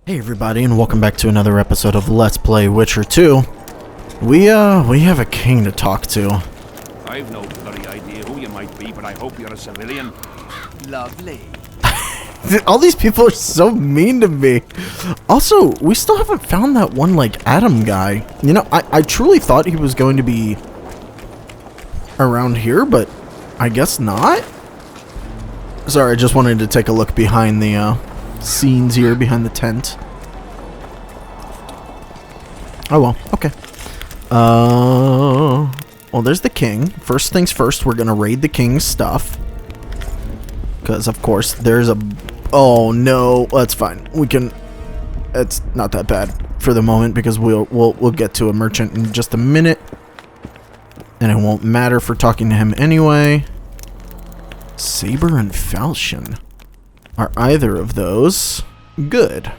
Hey everybody, and welcome back to another episode of Let's Play Witcher 2. We have a king to talk to. I've no bloody idea who you might be, but I hope you're a civilian. Lovely. All these people are so mean to me. Also, we still haven't found that one, Adam guy. You know, I truly thought he was going to be around here, but I guess not. Sorry, I just wanted to take a look behind the, scenes here behind the tent. Oh well, okay. Well, there's the king. First things first, we're gonna raid the king's stuff. Because, of course, there's a... Oh, no. That's fine. We can... It's not that bad for the moment, because we'll get to a merchant in just a minute. And it won't matter for talking to him anyway. Saber and falchion. Are either of those good?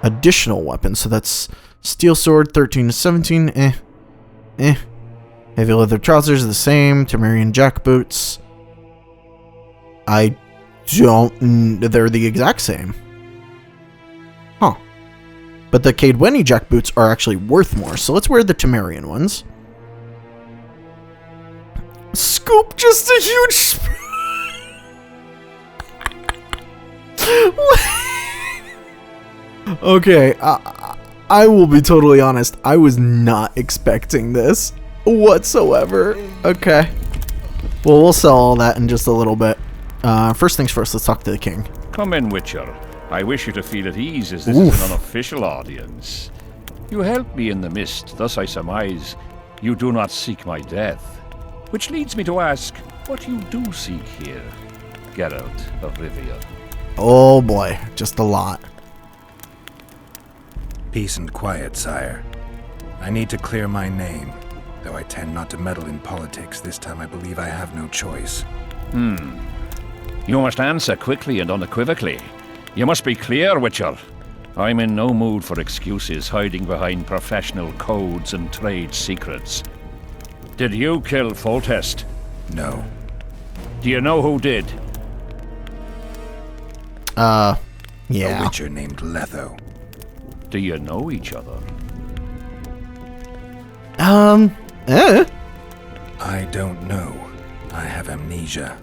Additional weapons, so that's steel sword, 13 to 17, Heavy leather trousers, the same. Temerian jackboots. I don't... They're the exact same. Huh. But the Caedweni jackboots are actually worth more, so let's wear the Temerian ones. Scoop just a huge... Okay, I will be totally honest. I was not expecting this whatsoever. Okay. Well, we'll sell all that in just a little bit. First things first, let's talk to the king. Come in, Witcher. I wish you to feel at ease, as this is an unofficial audience. You helped me in the mist, thus I surmise you do not seek my death. Which leads me to ask, what you do seek here, Geralt of Rivia? Oh boy, just a lot. Peace and quiet, sire. I need to clear my name. Though I tend not to meddle in politics, this time I believe I have no choice. You must answer quickly and unequivocally. You must be clear, Witcher. I'm in no mood for excuses hiding behind professional codes and trade secrets. Did you kill Foltest? No. Do you know who did? A Yeah. witcher named Letho. Do you know each other? I don't know. I have amnesia.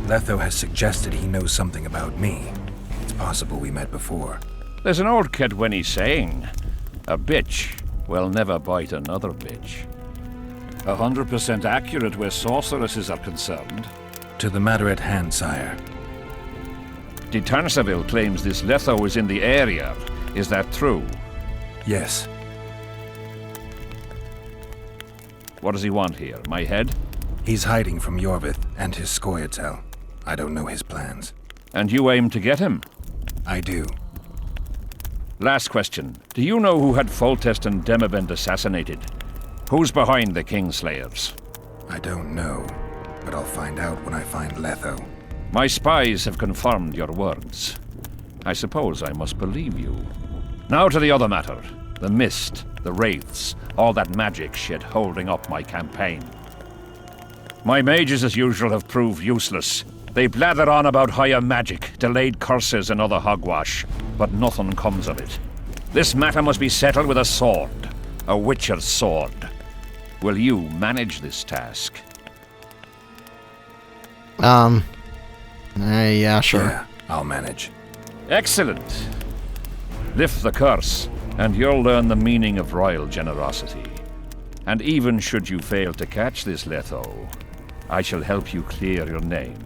Letho has suggested he knows something about me. It's possible we met before. There's an old Caedweni saying, a bitch will never bite another bitch. 100% accurate where sorceresses are concerned. To the matter at hand, sire. De Tarnasaville claims this Letho is in the area. Is that true? Yes. What does he want here? My head? He's hiding from Yorvith and his Scoia'tael. I don't know his plans. And you aim to get him? I do. Last question. Do you know who had Foltest and Demavend assassinated? Who's behind the Kingslayers? I don't know, but I'll find out when I find Letho. My spies have confirmed your words. I suppose I must believe you. Now to the other matter. The mist, the wraiths, all that magic shit holding up my campaign. My mages, as usual, have proved useless. They blather on about higher magic, delayed curses and other hogwash, but nothing comes of it. This matter must be settled with a sword. A witcher's sword. Will you manage this task? Yeah, sure. Yeah, I'll manage. Excellent. Lift the curse, and you'll learn the meaning of royal generosity. And even should you fail to catch this Letho, I shall help you clear your name.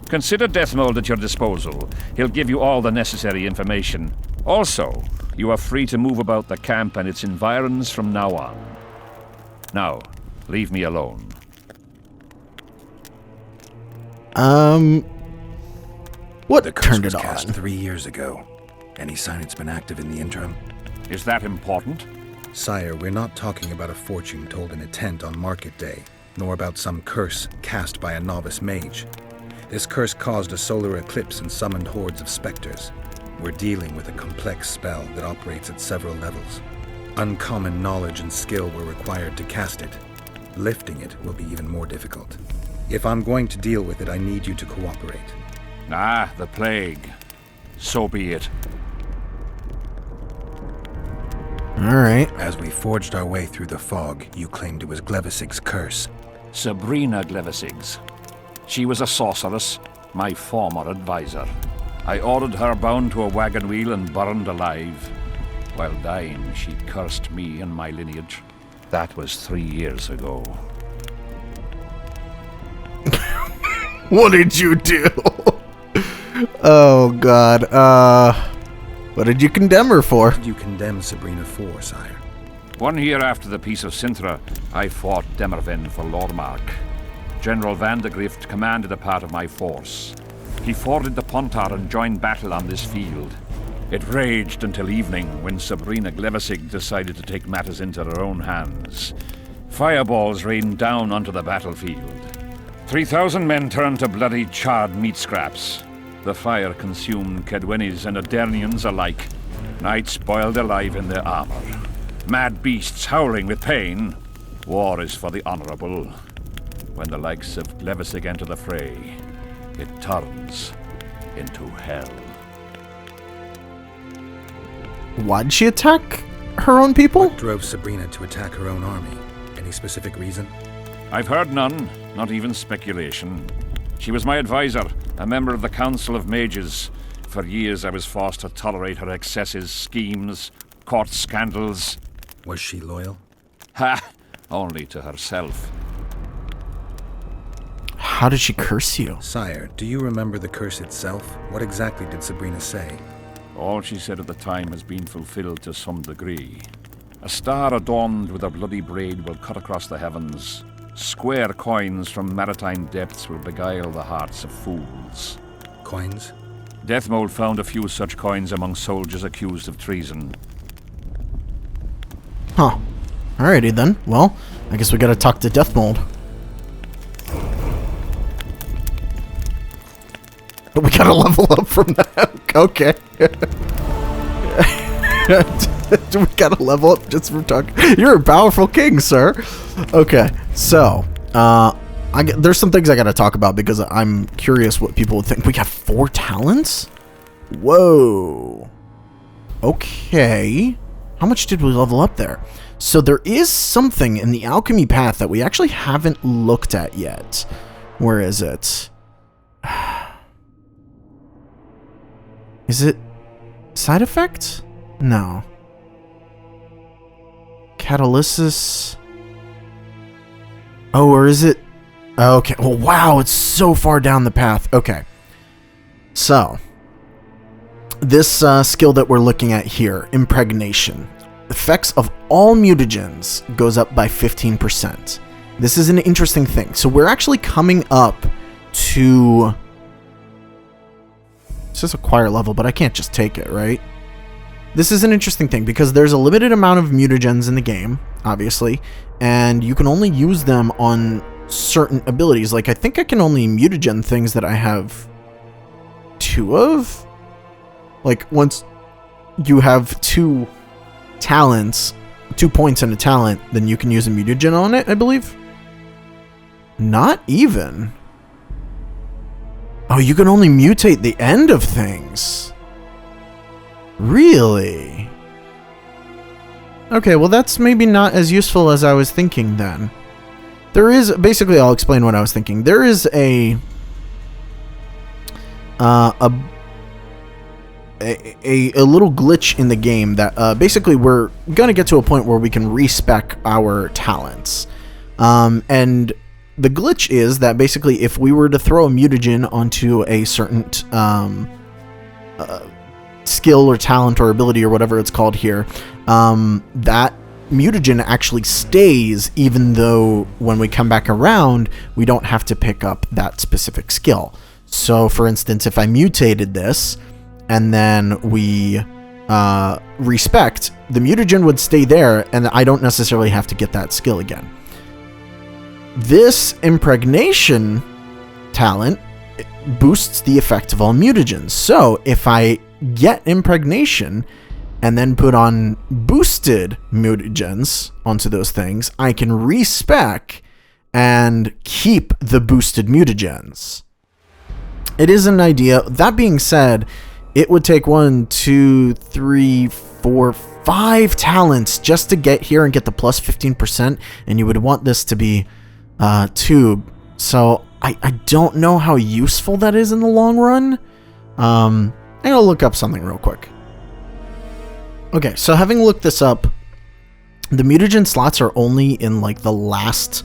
Consider Deathmold at your disposal. He'll give you all the necessary information. Also, you are free to move about the camp and its environs from now on. Now, leave me alone. What The curse turned was it cast on? 3 years ago. Any sign it's been active in the interim? Is that important? Sire, we're not talking about a fortune told in a tent on market day, nor about some curse cast by a novice mage. This curse caused a solar eclipse and summoned hordes of specters. We're dealing with a complex spell that operates at several levels. Uncommon knowledge and skill were required to cast it. Lifting it will be even more difficult. If I'm going to deal with it, I need you to cooperate. Ah, the plague. So be it. Alright. As we forged our way through the fog, you claimed it was Glevisig's curse. Sabrina Glevisig's. She was a sorceress, my former advisor. I ordered her bound to a wagon wheel and burned alive. While dying, she cursed me and my lineage. That was 3 years ago. What did you do? Oh, God. What did you condemn her for? What did you condemn Sabrina for, sire? 1 year after the Peace of Sintra, I fought Demerven for Lormark. General Van de Grift commanded a part of my force. He forded the Pontar and joined battle on this field. It raged until evening, when Sabrina Glevisig decided to take matters into her own hands. Fireballs rained down onto the battlefield. 3,000 men turned to bloody, charred meat scraps. The fire consumed Kedwenis and Adernians alike. Knights boiled alive in their armor. Mad beasts howling with pain. War is for the honorable. When the likes of Glevisig enter the fray, it turns into hell. Why'd she attack her own people? What drove Sabrina to attack her own army? Any specific reason? I've heard none, not even speculation. She was my advisor, a member of the Council of Mages. For years I was forced to tolerate her excesses, schemes, court scandals. Was she loyal? Ha! Only to herself. How did she curse you? Sire, do you remember the curse itself? What exactly did Sabrina say? All she said at the time has been fulfilled to some degree. A star adorned with a bloody braid will cut across the heavens. Square coins from maritime depths will beguile the hearts of fools. Coins? Deathmold found a few such coins among soldiers accused of treason. Huh. Alrighty then. Well, I guess we gotta talk to Deathmold. But we gotta level up from that. Okay. We gotta level up just from talking. You're a powerful king, sir. Okay, so there's some things I gotta talk about because I'm curious what people would think. We got 4 talents? Whoa. Okay. How much did we level up there? So there is something in the alchemy path that we actually haven't looked at yet. Where is it? Is it side effect? No. Catalysis. Oh, or is it? Okay. Oh, wow. It's so far down the path. Okay. So, this skill that we're looking at here, impregnation. Effects of all mutagens goes up by 15%. This is an interesting thing. So we're actually coming up to... It says acquire level, but I can't just take it, right? This is an interesting thing because there's a limited amount of mutagens in the game, obviously, and you can only use them on certain abilities. Like, I think I can only mutagen things that I have 2 of. Like, once you have 2 talents, 2 points in a talent, then you can use a mutagen on it, I believe. Not even. Oh, you can only mutate the end of things. Really? Okay, well that's maybe not as useful as I was thinking then. There is, basically I'll explain what I was thinking. There is a little glitch in the game that basically we're gonna get to a point where we can respec our talents. And the glitch is that basically if we were to throw a mutagen onto a certain skill or talent or ability or whatever it's called here, that mutagen actually stays even though when we come back around, we don't have to pick up that specific skill. So for instance, if I mutated this and then we respect, the mutagen would stay there and I don't necessarily have to get that skill again. This impregnation talent boosts the effect of all mutagens. So if I get impregnation and then put on boosted mutagens onto those things, I can respec and keep the boosted mutagens. It is an idea. That being said, it would take 1, 2, 3, 4, 5 talents just to get here and get the plus 15%, and you would want this to be tube. So I don't know how useful that is in the long run. I'm gonna look up something real quick. Okay, so having looked this up, the mutagen slots are only in like the last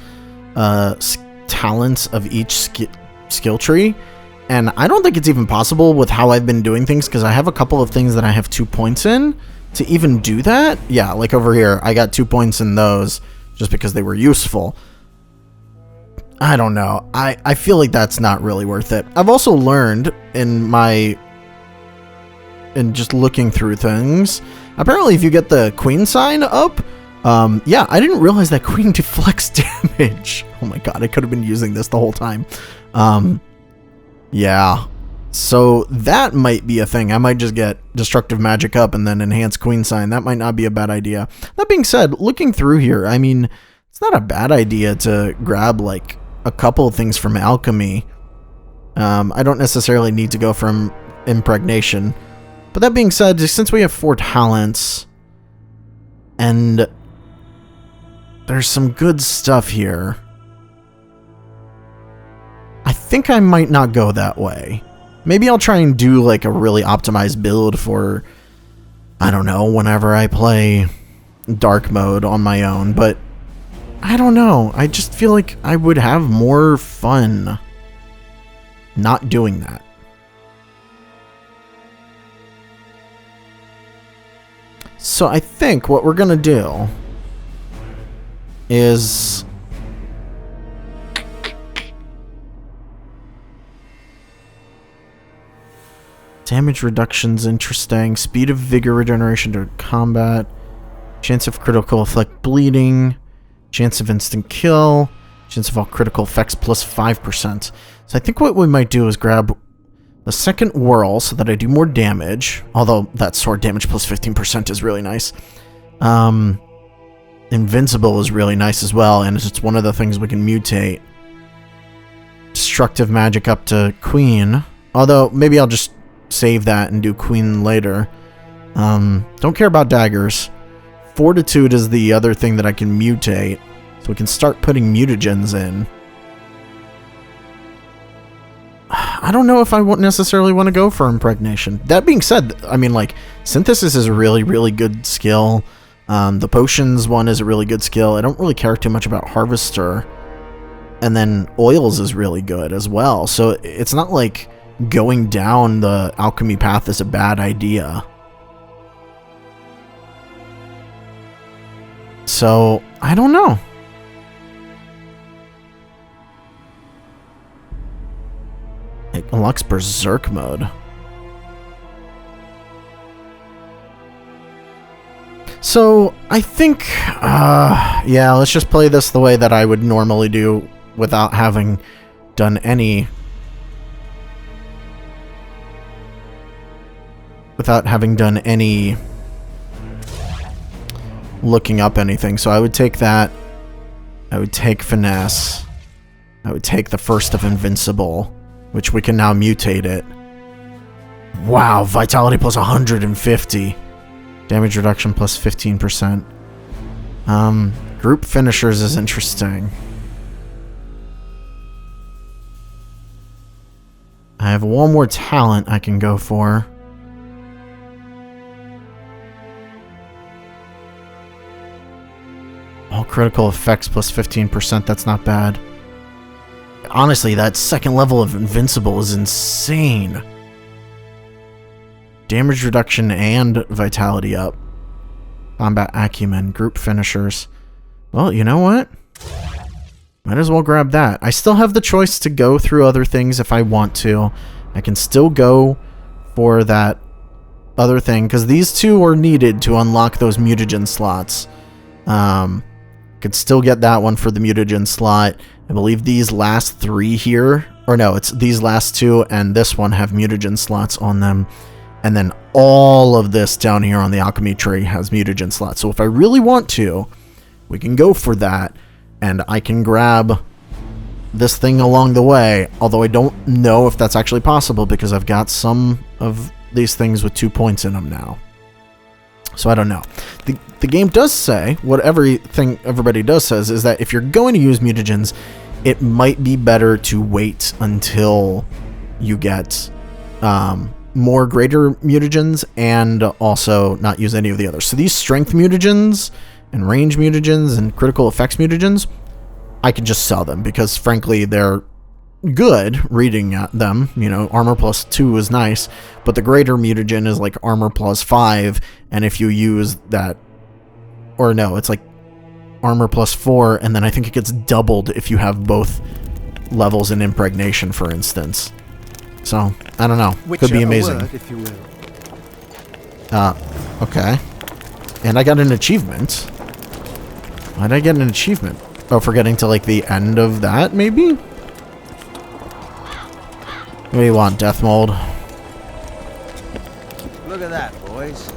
talents of each skill tree, and I don't think it's even possible with how I've been doing things, because I have a couple of things that I have 2 points in to even do that. Yeah, like over here, I got 2 points in those just because they were useful. I don't know. I feel like that's not really worth it. I've also learned in just looking through things, apparently if you get the queen sign up, yeah, I didn't realize that queen deflects damage. Oh my god, I could have been using this the whole time. Yeah. So that might be a thing. I might just get destructive magic up and then enhance queen sign. That might not be a bad idea. That being said, looking through here, I mean, it's not a bad idea to grab like a couple of things from alchemy. I don't necessarily need to go from impregnation. But that being said, since we have 4 talents, and there's some good stuff here, I think I might not go that way. Maybe I'll try and do like a really optimized build for, I don't know, whenever I play dark mode on my own, but I don't know. I just feel like I would have more fun not doing that. So I think what we're gonna do is damage reduction's interesting. Speed of vigor regeneration to combat. Chance of critical effect bleeding. Chance of instant kill. Chance of all critical effects plus 5%. So I think what we might do is grab the second whirl so that I do more damage. Although that sword damage plus 15% is really nice. Invincible is really nice as well, and it's one of the things we can mutate. Destructive magic up to queen. Although maybe I'll just save that and do queen later. Don't care about daggers. Fortitude is the other thing that I can mutate, so we can start putting mutagens in. I don't know if I won't necessarily want to go for impregnation. That being said, I mean, like, synthesis is a really, really good skill. The potions one is a really good skill. I don't really care too much about harvester. And then oils is really good as well. So it's not like going down the alchemy path is a bad idea. So, I don't know. It unlocks Berserk mode. So, I think, yeah, let's just play this the way that I would normally do without having done any... looking up anything. So I would take that. I would take finesse. I would take the first of invincible, which we can now mutate it. Wow, vitality plus 150. Damage reduction plus 15%. Group finishers is interesting. I have one more talent I can go for. All critical effects plus 15%, that's not bad. Honestly, that second level of invincible is insane. Damage reduction and vitality up. Combat acumen, group finishers. Well, you know what? Might as well grab that. I still have the choice to go through other things if I want to. I can still go for that other thing, because these two are needed to unlock those mutagen slots. Could still get that one for the mutagen slot. I believe these last 3 here, or no, it's these last 2 and this one have mutagen slots on them. And then all of this down here on the alchemy tree has mutagen slots. So if I really want to, we can go for that, and I can grab this thing along the way. Although I don't know if that's actually possible, because I've got some of these things with 2 points in them now. So I don't know. The game does say, what everything everybody does says, is that if you're going to use mutagens, it might be better to wait until you get more greater mutagens and also not use any of the others. So these strength mutagens and range mutagens and critical effects mutagens, I can just sell them because frankly they're good reading at them. You know, armor plus 2 is nice, but the greater mutagen is like armor plus 5, and if you use that, or no, it's like armor plus 4, and then I think it gets doubled if you have both levels in impregnation, for instance. So, I don't know. Could be amazing. Word, if you will. Okay. And I got an achievement. Why did I get an achievement? Oh, for getting to like the end of that, maybe? What do you want, Death Mold? Look at that, boys.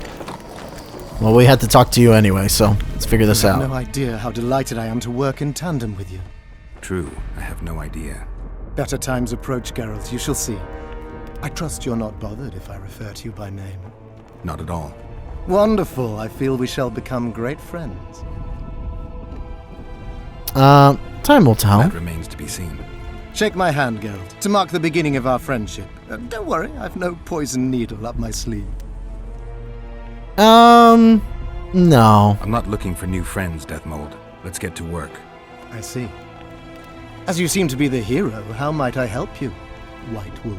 Well, we had to talk to you anyway, so let's figure this You have out. no idea how delighted I am to work in tandem with you. True, I have no idea. Better times approach, Geralt, you shall see. I trust you're not bothered if I refer to you by name. Not at all. Wonderful, I feel we shall become great friends. Time will tell. That remains to be seen. Shake my hand, Geralt, to mark the beginning of our friendship. Don't worry, I've no poison needle up my sleeve. No. I'm not looking for new friends, Death Mold. Let's get to work. I see. As you seem to be the hero, how might I help you, White Wolf?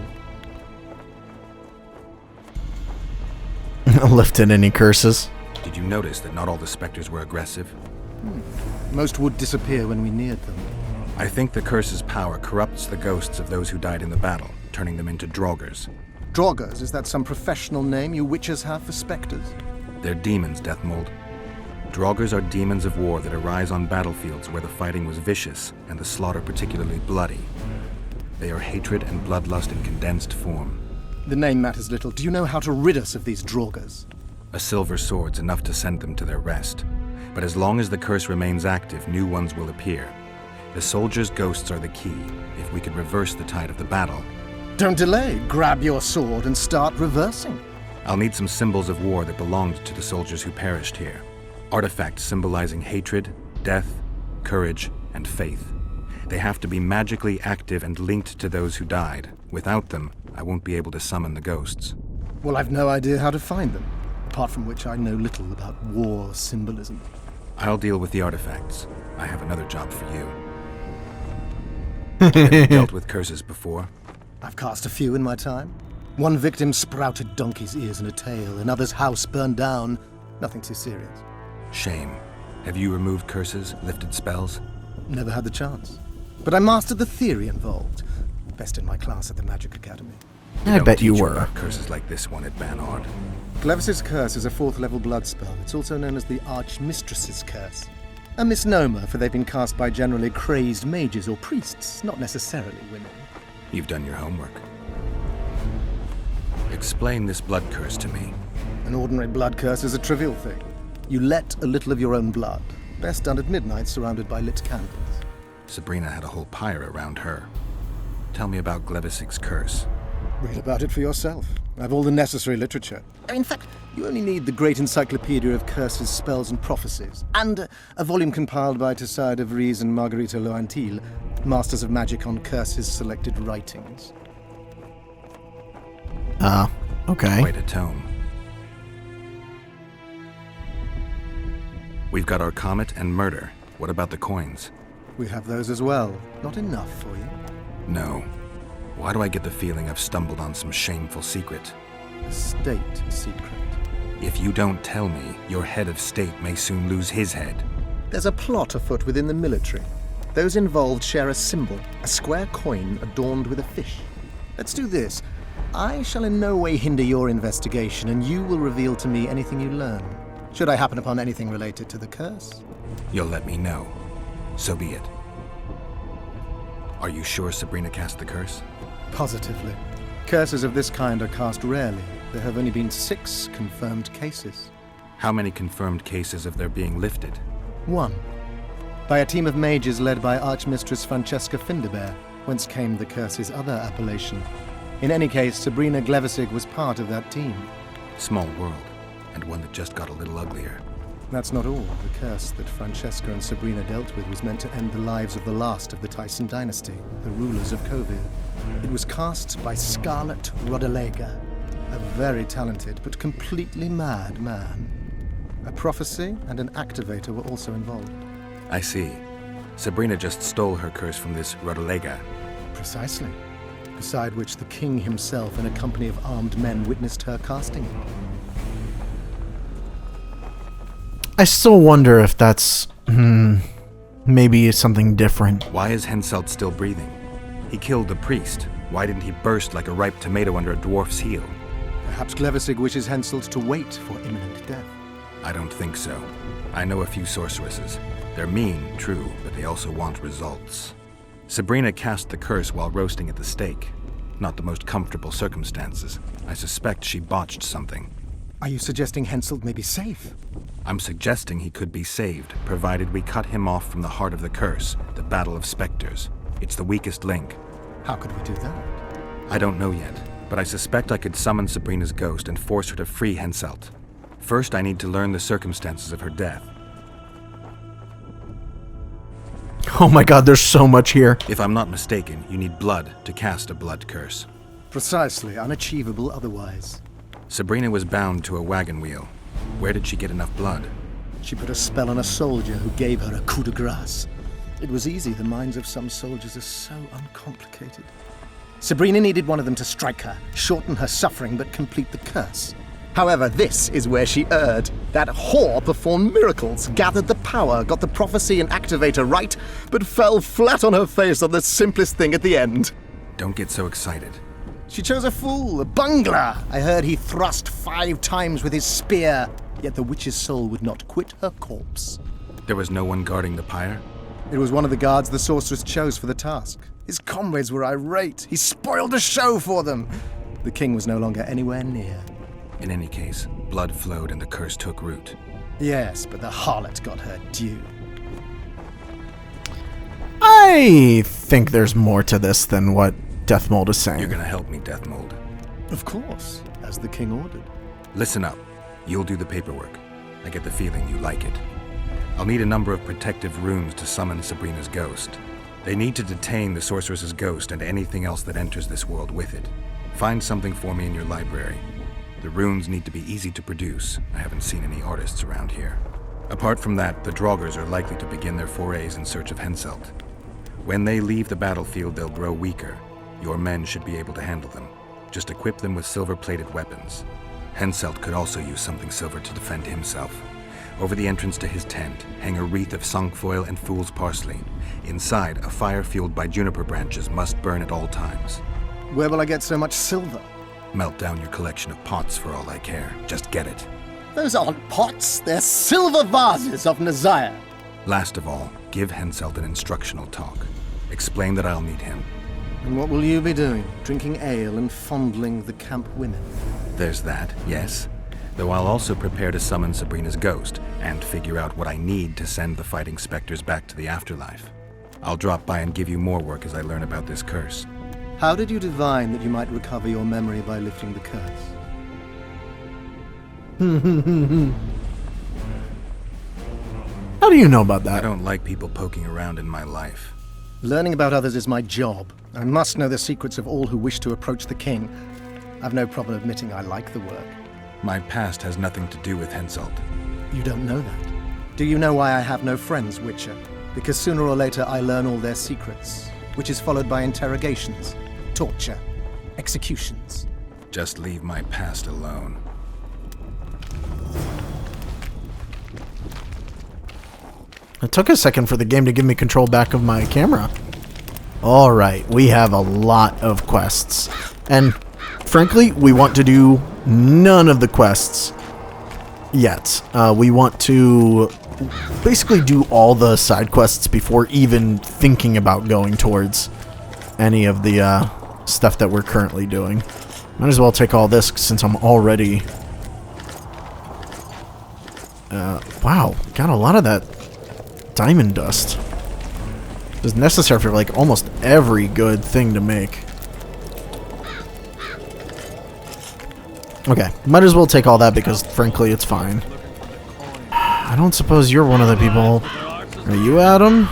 Lifted any curses? Did you notice that not all the specters were aggressive? Most would disappear when we neared them. I think the curse's power corrupts the ghosts of those who died in the battle, turning them into Draugrs. Draugrs, is that some professional name you witches have for specters? They're demons, Death Mold. Draugrs are demons of war that arise on battlefields where the fighting was vicious and the slaughter particularly bloody. They are hatred and bloodlust in condensed form. The name matters little. Do you know how to rid us of these Draugrs? A silver sword's enough to send them to their rest. But as long as the curse remains active, new ones will appear. The soldiers' ghosts are the key. If we could reverse the tide of the battle... Don't delay. Grab your sword and start reversing. I'll need some symbols of war that belonged to the soldiers who perished here. Artifacts symbolizing hatred, death, courage, and faith. They have to be magically active and linked to those who died. Without them, I won't be able to summon the ghosts. Well, I've no idea how to find them, apart from which I know little about war symbolism. I'll deal with the artifacts. I have another job for you. Have you dealt with curses before? I've cast a few in my time. One victim sprouted donkey's ears and a tail, another's house burned down. Nothing too serious. Shame. Have you removed curses, lifted spells? Never had the chance. But I mastered the theory involved. Best in my class at the Magic Academy. I bet you Teach were. about curses like this one at Banard. Glevis's Curse is a 4th level blood spell. It's also known as the Archmistress's Curse. A misnomer, for they've been cast by generally crazed mages or priests, not necessarily women. You've done your homework. Explain this blood curse to me. An ordinary blood curse is a trivial thing. You let a little of your own blood. Best done at midnight, surrounded by lit candles. Sabrina had a whole pyre around her. Tell me about Glevisig's curse. Read about it for yourself. I've all the necessary literature. In fact, you only need the Great Encyclopedia of Curses, Spells and Prophecies, and a volume compiled by Tessard de Vries and Marguerite Loantil, Masters of Magic on Curses Selected Writings. Okay. Quite a tome. We've got our comet and murder. What about the coins? We have those as well. Not enough for you. No. Why do I get the feeling I've stumbled on some shameful secret? A state secret. If you don't tell me, your head of state may soon lose his head. There's a plot afoot within the military. Those involved share a symbol, a square coin adorned with a fish. Let's do this. I shall in no way hinder your investigation, and you will reveal to me anything you learn. Should I happen upon anything related to the curse? You'll let me know. So be it. Are you sure Sabrina cast the curse? Positively. Curses of this kind are cast rarely. There have only been 6 confirmed cases. How many confirmed cases of their being lifted? 1. By a team of mages led by Archmistress Francesca Finderbear, whence came the curse's other appellation. In any case, Sabrina Glevisig was part of that team. Small world. and one that just got a little uglier. That's not all. The curse that Francesca and Sabrina dealt with was meant to end the lives of the last of the Tyson dynasty, the rulers of Covil. It was cast by Scarlet Rodalega, a very talented but completely mad man. A prophecy and an activator were also involved. I see. Sabrina just stole her curse from this Rodalega. Precisely. Beside which the king himself and a company of armed men witnessed her casting it. I still wonder if that's, maybe something different. Why is Henselt still breathing? He killed the priest. Why didn't he burst like a ripe tomato under a dwarf's heel? Perhaps Glevissig wishes Henselt to wait for imminent death. I don't think so. I know a few sorceresses. They're mean, true, but they also want results. Sabrina cast the curse while roasting at the stake. Not the most comfortable circumstances. I suspect she botched something. Are you suggesting Henselt may be safe? I'm suggesting he could be saved, provided we cut him off from the heart of the curse, the Battle of Spectres. It's the weakest link. How could we do that? I don't know yet, but I suspect I could summon Sabrina's ghost and force her to free Henselt. First, I need to learn the circumstances of her death. Oh my god, there's so much here. If I'm not mistaken, you need blood to cast a blood curse. Precisely, unachievable otherwise. Sabrina was bound to a wagon wheel. Where did she get enough blood? She put a spell on a soldier who gave her a coup de grace. It was easy, the minds of some soldiers are so uncomplicated. Sabrina needed one of them to strike her, shorten her suffering, but complete the curse. However, this is where she erred. That whore performed miracles, gathered the power, got the prophecy and activator right, but fell flat on her face on the simplest thing at the end. Don't get so excited. She chose a fool, a bungler. I heard he thrust 5 times with his spear, yet the witch's soul would not quit her corpse. There was no one guarding the pyre? It was one of the guards the sorceress chose for the task. His comrades were irate. He spoiled the show for them. The king was no longer anywhere near. In any case, blood flowed and the curse took root. Yes, but the harlot got her due. I think there's more to this than what Deathmold is saying. You're gonna help me, Deathmold. Of course, as the king ordered. Listen up. You'll do the paperwork. I get the feeling you like it. I'll need a number of protective runes to summon Sabrina's ghost. They need to detain the sorceress's ghost and anything else that enters this world with it. Find something for me in your library. The runes need to be easy to produce. I haven't seen any artists around here. Apart from that, the Draugrs are likely to begin their forays in search of Henselt. When they leave the battlefield, they'll grow weaker. Your men should be able to handle them. Just equip them with silver-plated weapons. Henselt could also use something silver to defend himself. Over the entrance to his tent, hang a wreath of cinquefoil and fool's parsley. Inside, a fire fueled by juniper branches must burn at all times. Where will I get so much silver? Melt down your collection of pots for all I care. Just get it. Those aren't pots, they're silver vases of Nazaya. Last of all, give Henselt an instructional talk. Explain that I'll need him. And what will you be doing? Drinking ale and fondling the camp women? There's that, yes. Though I'll also prepare to summon Sabrina's ghost and figure out what I need to send the fighting specters back to the afterlife. I'll drop by and give you more work as I learn about this curse. How did you divine that you might recover your memory by lifting the curse? How do you know about I that? don't like people poking around in my life. Learning about others is my job. I must know the secrets of all who wish to approach the king. I've no problem admitting I like the work. My past has nothing to do with Henselt. You don't know that. Do you know why I have no friends, Witcher? Because sooner or later I learn all their secrets, which is followed by interrogations, torture, executions. Just leave my past alone. It took a second for the game to give me control back of my camera. Alright, we have a lot of quests. And frankly, we want to do none of the quests yet. We want to basically do all the side quests before even thinking about going towards any of the stuff that we're currently doing. Might as well take all this since I'm already... wow, got a lot of that diamond dust. It's necessary for like almost every good thing to make. Okay, might as well take all that because, frankly, it's fine. I don't suppose you're one of the people. Are you Adam?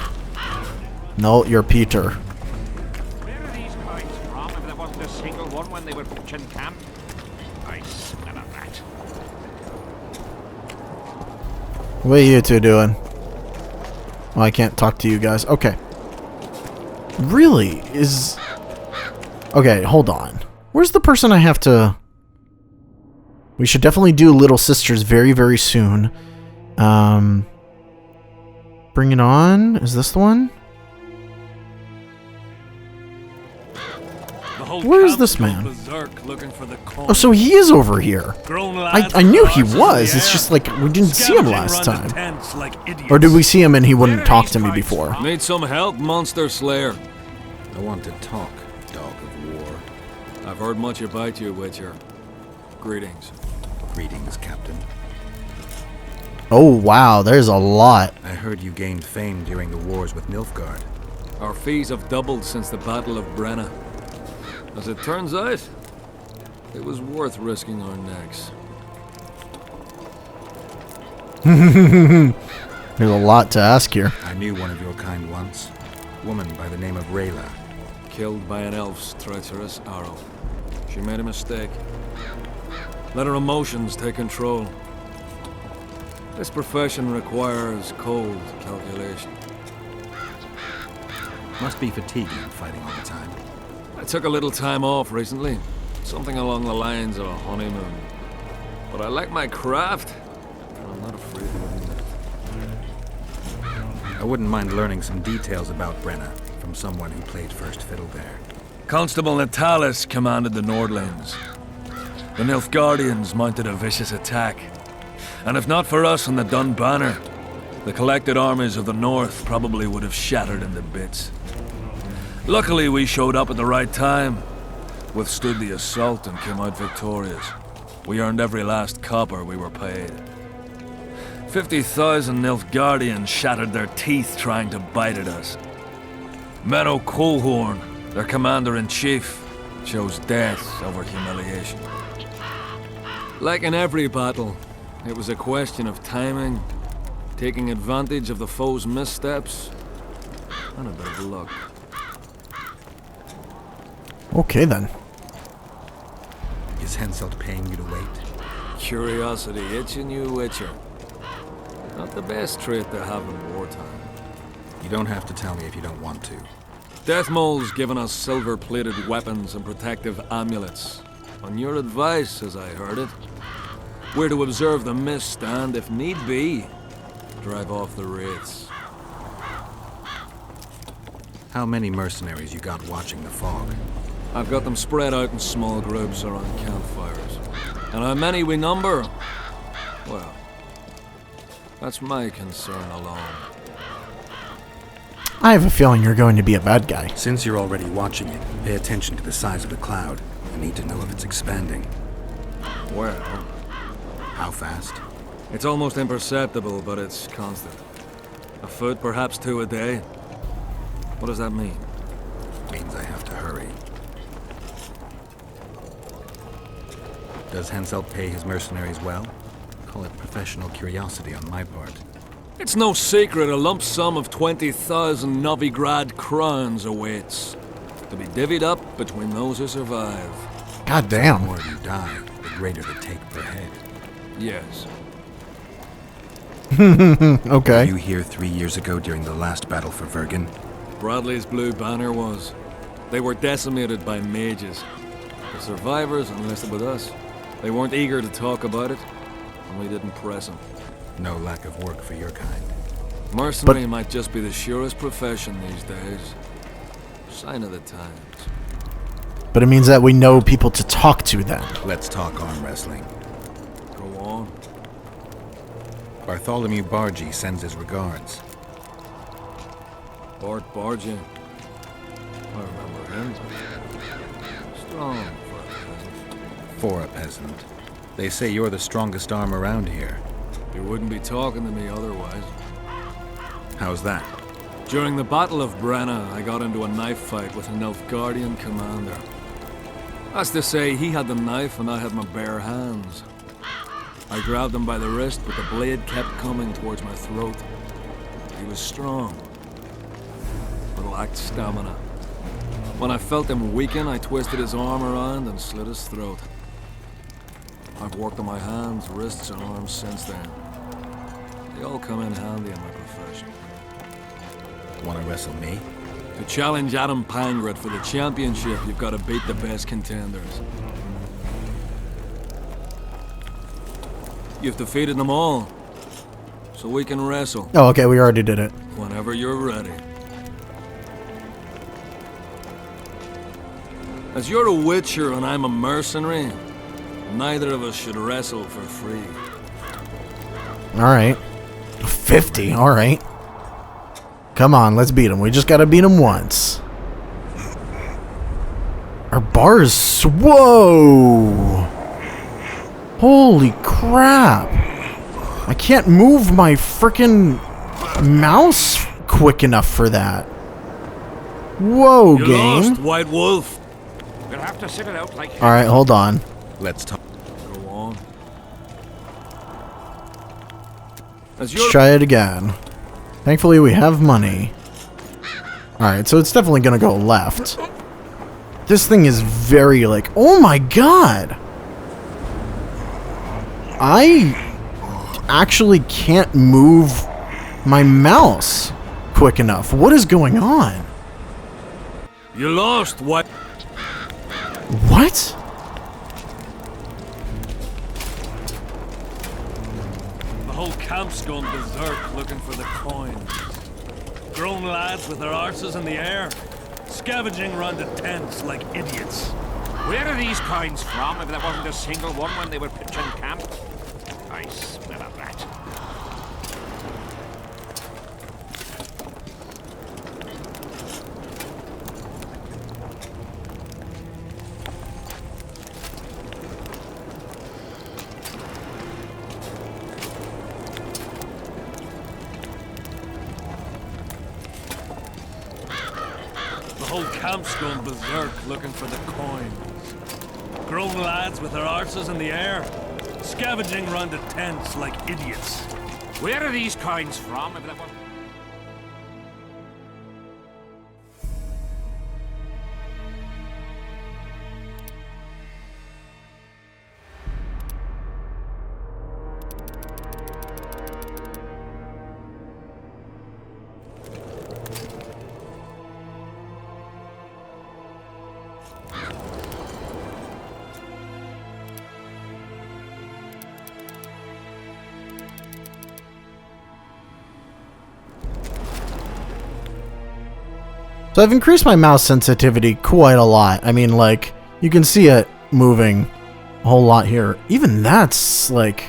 No, you're Peter. Where are these coins from if there wasn't a single one when they were pitching camp? I smell a rat. What are you two doing? Well, I can't talk to you guys. Okay. Really? Is... Okay, hold on. Where's the person I have to... We should definitely do Little Sisters very, very soon. Bring it on. Is this the one? Where is this man? Oh, so he is over here. I knew he was. It's just like we didn't see him last time. Or did we see him and he wouldn't talk to me before? Need some help, Monster Slayer? I want to talk, dog of war. I've heard much about you, Witcher. Greetings. Greetings, Captain. Oh, wow. There's a lot. I heard you gained fame during the wars with Nilfgaard. Our fees have doubled since the Battle of Brenna. As it turns out, it was worth risking our necks. There's a lot to ask here. I knew one of your kind once. A woman by the name of Rayla. Killed by an elf's treacherous arrow. She made a mistake. Let her emotions take control. This profession requires cold calculation. Must be fatiguing fighting all the time. I took a little time off recently. Something along the lines of a honeymoon. But I like my craft, and I'm not afraid to admit it. I wouldn't mind learning some details about Brenna from someone who played first fiddle there. Constable Natalis commanded the Nordlands. The Nilfgaardians mounted a vicious attack. And if not for us and the Dun Banner, the collected armies of the North probably would have shattered into bits. Luckily, we showed up at the right time, withstood the assault and came out victorious. We earned every last copper we were paid. 50,000 Nilfgaardians shattered their teeth trying to bite at us. Menno Colehorn, their commander-in-chief, chose death over humiliation. Like in every battle, it was a question of timing, taking advantage of the foe's missteps, and a bit of luck. Okay, then. Is Henselt paying you to wait? Curiosity itching you, Witcher. Not the best trait to have in wartime. You don't have to tell me if you don't want to. Deathmole's given us silver-plated weapons and protective amulets. On your advice, as I heard it, we're to observe the mist and, if need be, drive off the wraiths. How many mercenaries you got watching the fog? I've got them spread out in small groups around campfires. And how many we number? Well, that's my concern alone. I have a feeling you're going to be a bad guy. Since you're already watching it, pay attention to the size of the cloud. I need to know if it's expanding. Well, how fast? It's almost imperceptible, but it's constant. A foot, perhaps two a day. What does that mean? Means I have to hurry. Does Henselt pay his mercenaries well? Call it professional curiosity on my part. It's no secret a lump sum of 20,000 Novigrad crowns awaits. To be divvied up between those who survive. God damn. The more you die, the greater the take per head. Yes. Okay. Were you here 3 years ago during the last battle for Vergen? Bradley's Blue Banner was. They were decimated by mages. The survivors enlisted with us. They weren't eager to talk about it, and we didn't press them. No lack of work for your kind. Mercenary might just be the surest profession these days. Sign of the times. But it means that we know people to talk to then. Let's talk arm wrestling. Go on. Bartholomew Bargy sends his regards. Bart Bargy. I remember him. Strong for a peasant. For a peasant. They say you're the strongest arm around here. You wouldn't be talking to me otherwise. How's that? During the Battle of Brenna, I got into a knife fight with a Nilfgaardian commander. As to say, he had the knife and I had my bare hands. I grabbed him by the wrist, but the blade kept coming towards my throat. He was strong, but lacked stamina. When I felt him weaken, I twisted his arm around and slit his throat. I've worked on my hands, wrists, and arms since then. They all come in handy in my profession. Want to wrestle me? To challenge Adam Pangret for the championship, you've got to beat the best contenders. You've defeated them all, so we can wrestle. Oh, okay, we already did it. Whenever you're ready. As you're a witcher and I'm a mercenary, neither of us should wrestle for free. Alright. 50, alright. Come on, let's beat him. We just gotta beat him once. Our bar is... Whoa! Holy crap! I can't move my frickin' mouse quick enough for that. Whoa, You game. lost, White Wolf. We'll have to sit it out like... Alright, hold on. Let's talk. Go on. As Let's you're try it again. Thankfully, we have money. Alright, so it's definitely gonna go left. This thing is very, like... Oh my god! I actually can't move my mouse quick enough. What is going on? You lost, White... What? The whole camp's gone berserk looking for the coins. Grown lads with their arses in the air, scavenging around the tents like idiots. Where are these coins from, if there wasn't a single one when they were pitching camp? I smell a rat. The whole camp's gone berserk looking for the coins. Grown lads with their arses in the air, scavenging around the tents like idiots. Where are these coins from, if there wasn't... So I've increased my mouse sensitivity quite a lot. I mean, like, you can see it moving a whole lot here. Even that's, like,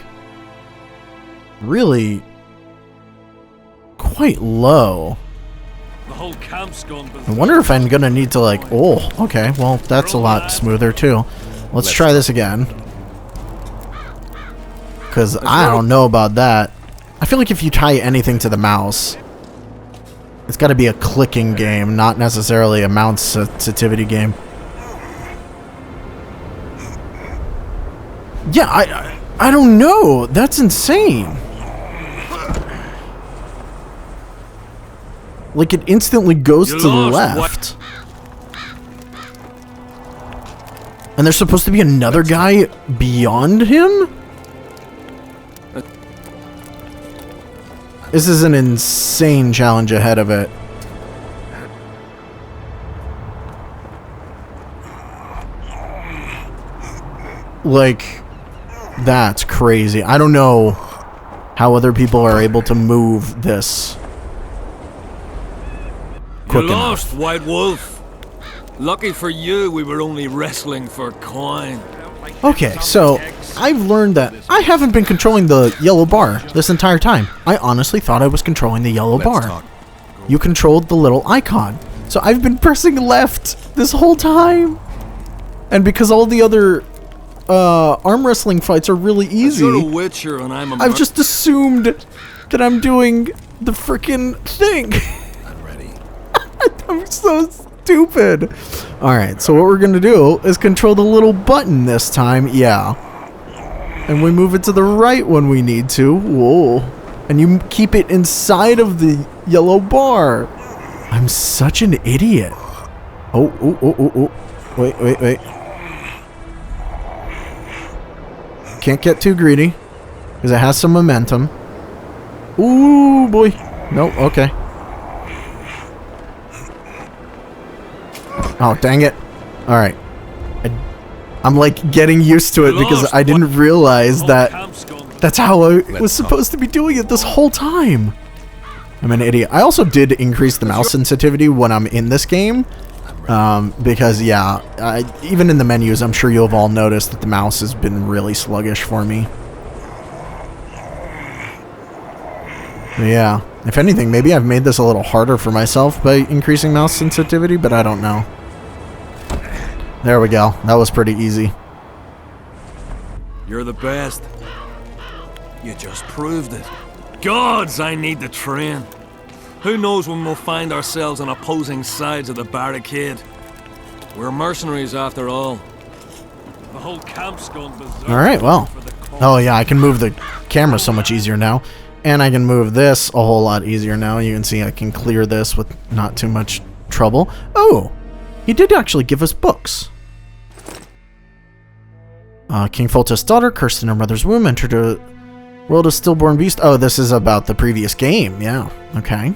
really quite low. The whole camp's gone berserk. I wonder if I'm gonna need to, like... Oh, okay. Well, that's a lot smoother, too. Let's try this again. Because I don't know about that. I feel like if you tie anything to the mouse... It's got to be a clicking game, not necessarily a mouse sensitivity game. Yeah, I don't know. That's insane. Like, it instantly goes to the left. And there's supposed to be another guy beyond him? This is an insane challenge ahead of it. Like, that's crazy. I don't know how other people are able to move this quick You enough. lost, White Wolf. Lucky for you, we were only wrestling for coin. Okay, so I've learned that I haven't been controlling the yellow bar this entire time. I honestly thought I was controlling the yellow bar. Talk. You controlled the little icon. So I've been pressing left this whole time. And because all the other arm wrestling fights are really As you're a easy, witcher and I'm a I've just assumed that I'm doing the frickin' thing. I'm ready. stupid. Alright, so what we're going to do is control the little button this time. Yeah. And we move it to the right when we need to. Whoa. And you keep it inside of the yellow bar. I'm such an idiot. Oh. Wait. Can't get too greedy, because it has some momentum. Ooh, boy. Nope, okay. Oh, dang it. Alright. I'm like getting used to it because I didn't realize that that's how I was supposed to be doing it this whole time. I'm an idiot. I also did increase the mouse sensitivity when I'm in this game. Because, yeah, even in the menus, I'm sure you'll have all noticed that the mouse has been really sluggish for me. Yeah, if anything, maybe I've made this a little harder for myself by increasing mouse sensitivity, but I don't know. There we go. That was pretty easy. You're the best. You just proved it. Gods, I need to train. Who knows when we'll find ourselves on opposing sides of the barricade. We're mercenaries after all. The whole camp's gone berserk. Alright, well. Oh yeah, I can move the camera so much easier now. And I can move this a whole lot easier now. You can see I can clear this with not too much trouble. Oh, he did actually give us books. King Foltest's daughter, cursed in her mother's womb, entered a world of stillborn beast. Oh, this is about the previous game. Yeah, okay.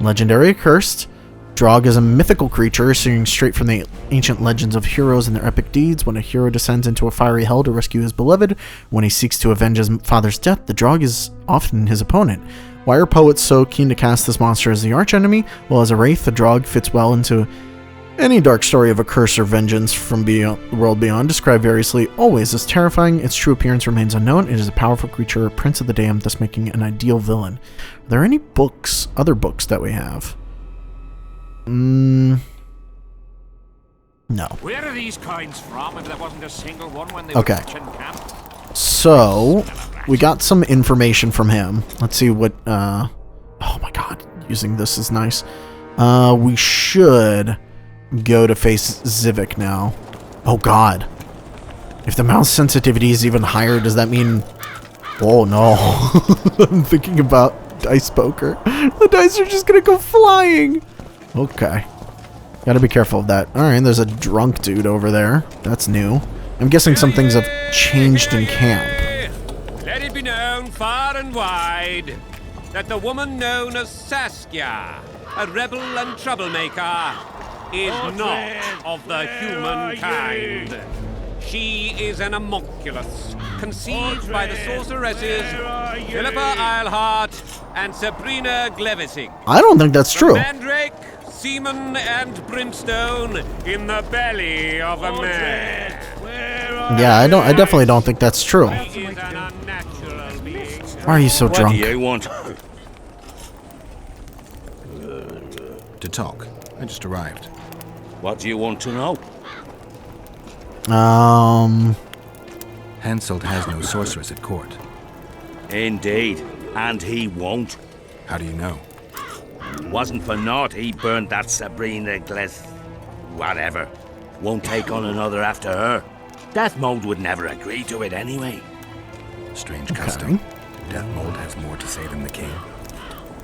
Legendary Cursed. Drog is a mythical creature, issuing straight from the ancient legends of heroes and their epic deeds. When a hero descends into a fiery hell to rescue his beloved, when he seeks to avenge his father's death, the Drog is often his opponent. Why are poets so keen to cast this monster as the archenemy? Well, as a wraith, the Drog fits well into any dark story of a curse or vengeance from beyond, the world beyond, described variously, always as terrifying. Its true appearance remains unknown. It is a powerful creature, a prince of the damned, thus making an ideal villain. Are there any books, other books that we have? No. Where are these coins from if there wasn't a single one when they Okay. were in camp? So, we got some information from him. Let's see what, oh my god, using this is nice. We should go to face Zivik now. Oh god. If the mouse sensitivity is even higher, does that mean... Oh no. I'm thinking about dice poker. The dice are just gonna go flying. Okay. Gotta be careful of that. Alright, there's a drunk dude over there. That's new. I'm guessing some things have changed in camp. Let it be known far and wide that the woman known as Saskia, a rebel and troublemaker, is not of the human kind. She is an homunculus, conceived by the sorceresses Philippa Eilhart and Sabrina Glevisig. I don't think that's true. Mandrake, semen, and brimstone in the belly of a man. Yeah, I definitely don't think that's true. She is an unnatural being. Why are you so What drunk? do you want? To talk. I just arrived. What do you want to know? Henselt has no sorceress at court. Indeed, and he won't. How do you know? Wasn't for naught he burned that Sabrina Gles... whatever. Won't take on another after her. Death Mode would never agree to it anyway. Strange custom. Death Mold has more to say than the king.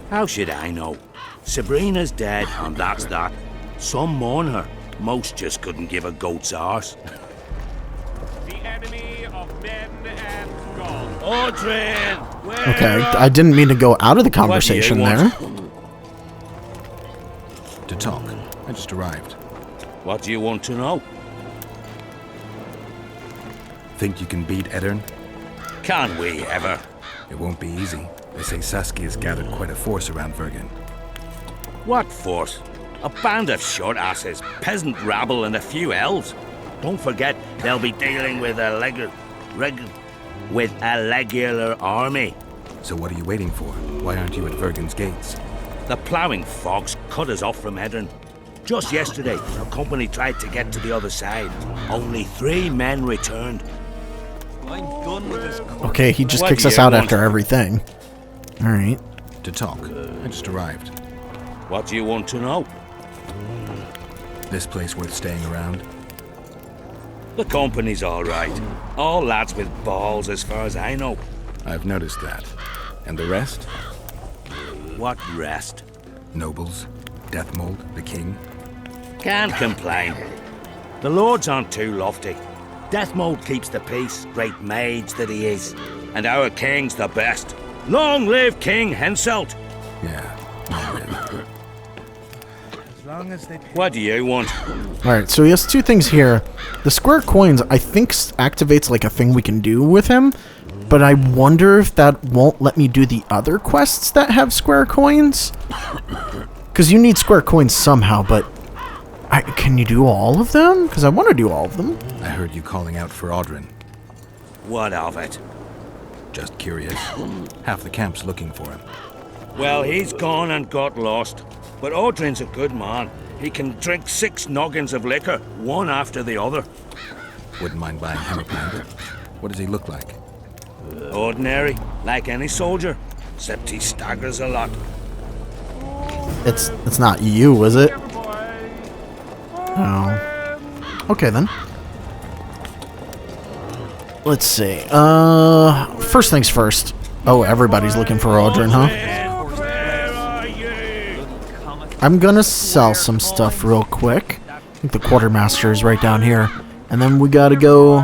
How should I know? Sabrina's dead, and that's that. Some mourn her. Most just couldn't give a goat's arse. The enemy of men and gods. Audrey! Okay, I didn't mean to go out of the conversation there. To talk. I just arrived. What do you want to know? Think you can beat Eddern? Can we ever? It won't be easy. They say Saskia's gathered quite a force around Vergen. What force? A band of short-asses, peasant rabble, and a few elves. Don't forget, they'll be dealing with a regular army. So what are you waiting for? Why aren't you at Vergen's gates? The ploughing fogs cut us off from Eddern. Just yesterday, a company tried to get to the other side. Only 3 men returned. I'm done with this. Okay, he just What kicks do us you out want? after everything. Alright. To talk. I just arrived. What do you want to know? This place worth staying around? The company's all right. All lads with balls as far as I know. I've noticed that. And the rest? What rest? Nobles? Deathmold? The king? Can't complain. The lords aren't too lofty. Deathmold keeps the peace, great mage that he is. And our king's the best. Long live King Henselt! Yeah. What do you want? Alright, so he has two things here. The square coins, I think, activates like a thing we can do with him. But I wonder if that won't let me do the other quests that have square coins. Because you need square coins somehow, but... can you do all of them? Because I want to do all of them. I heard you calling out for Audrin. What of it? Just curious. Half the camp's looking for him. Well, he's gone and got lost. But Audrin's a good man. He can drink 6 noggins of liquor, one after the other. Wouldn't mind buying him a pint. What does he look like? Ordinary, like any soldier, except he staggers a lot. It's not you, is it? Oh. Okay, then. Let's see. First things first. Oh, everybody's looking for Audrin, huh? I'm gonna sell some stuff real quick. I think the quartermaster is right down here. And then we gotta go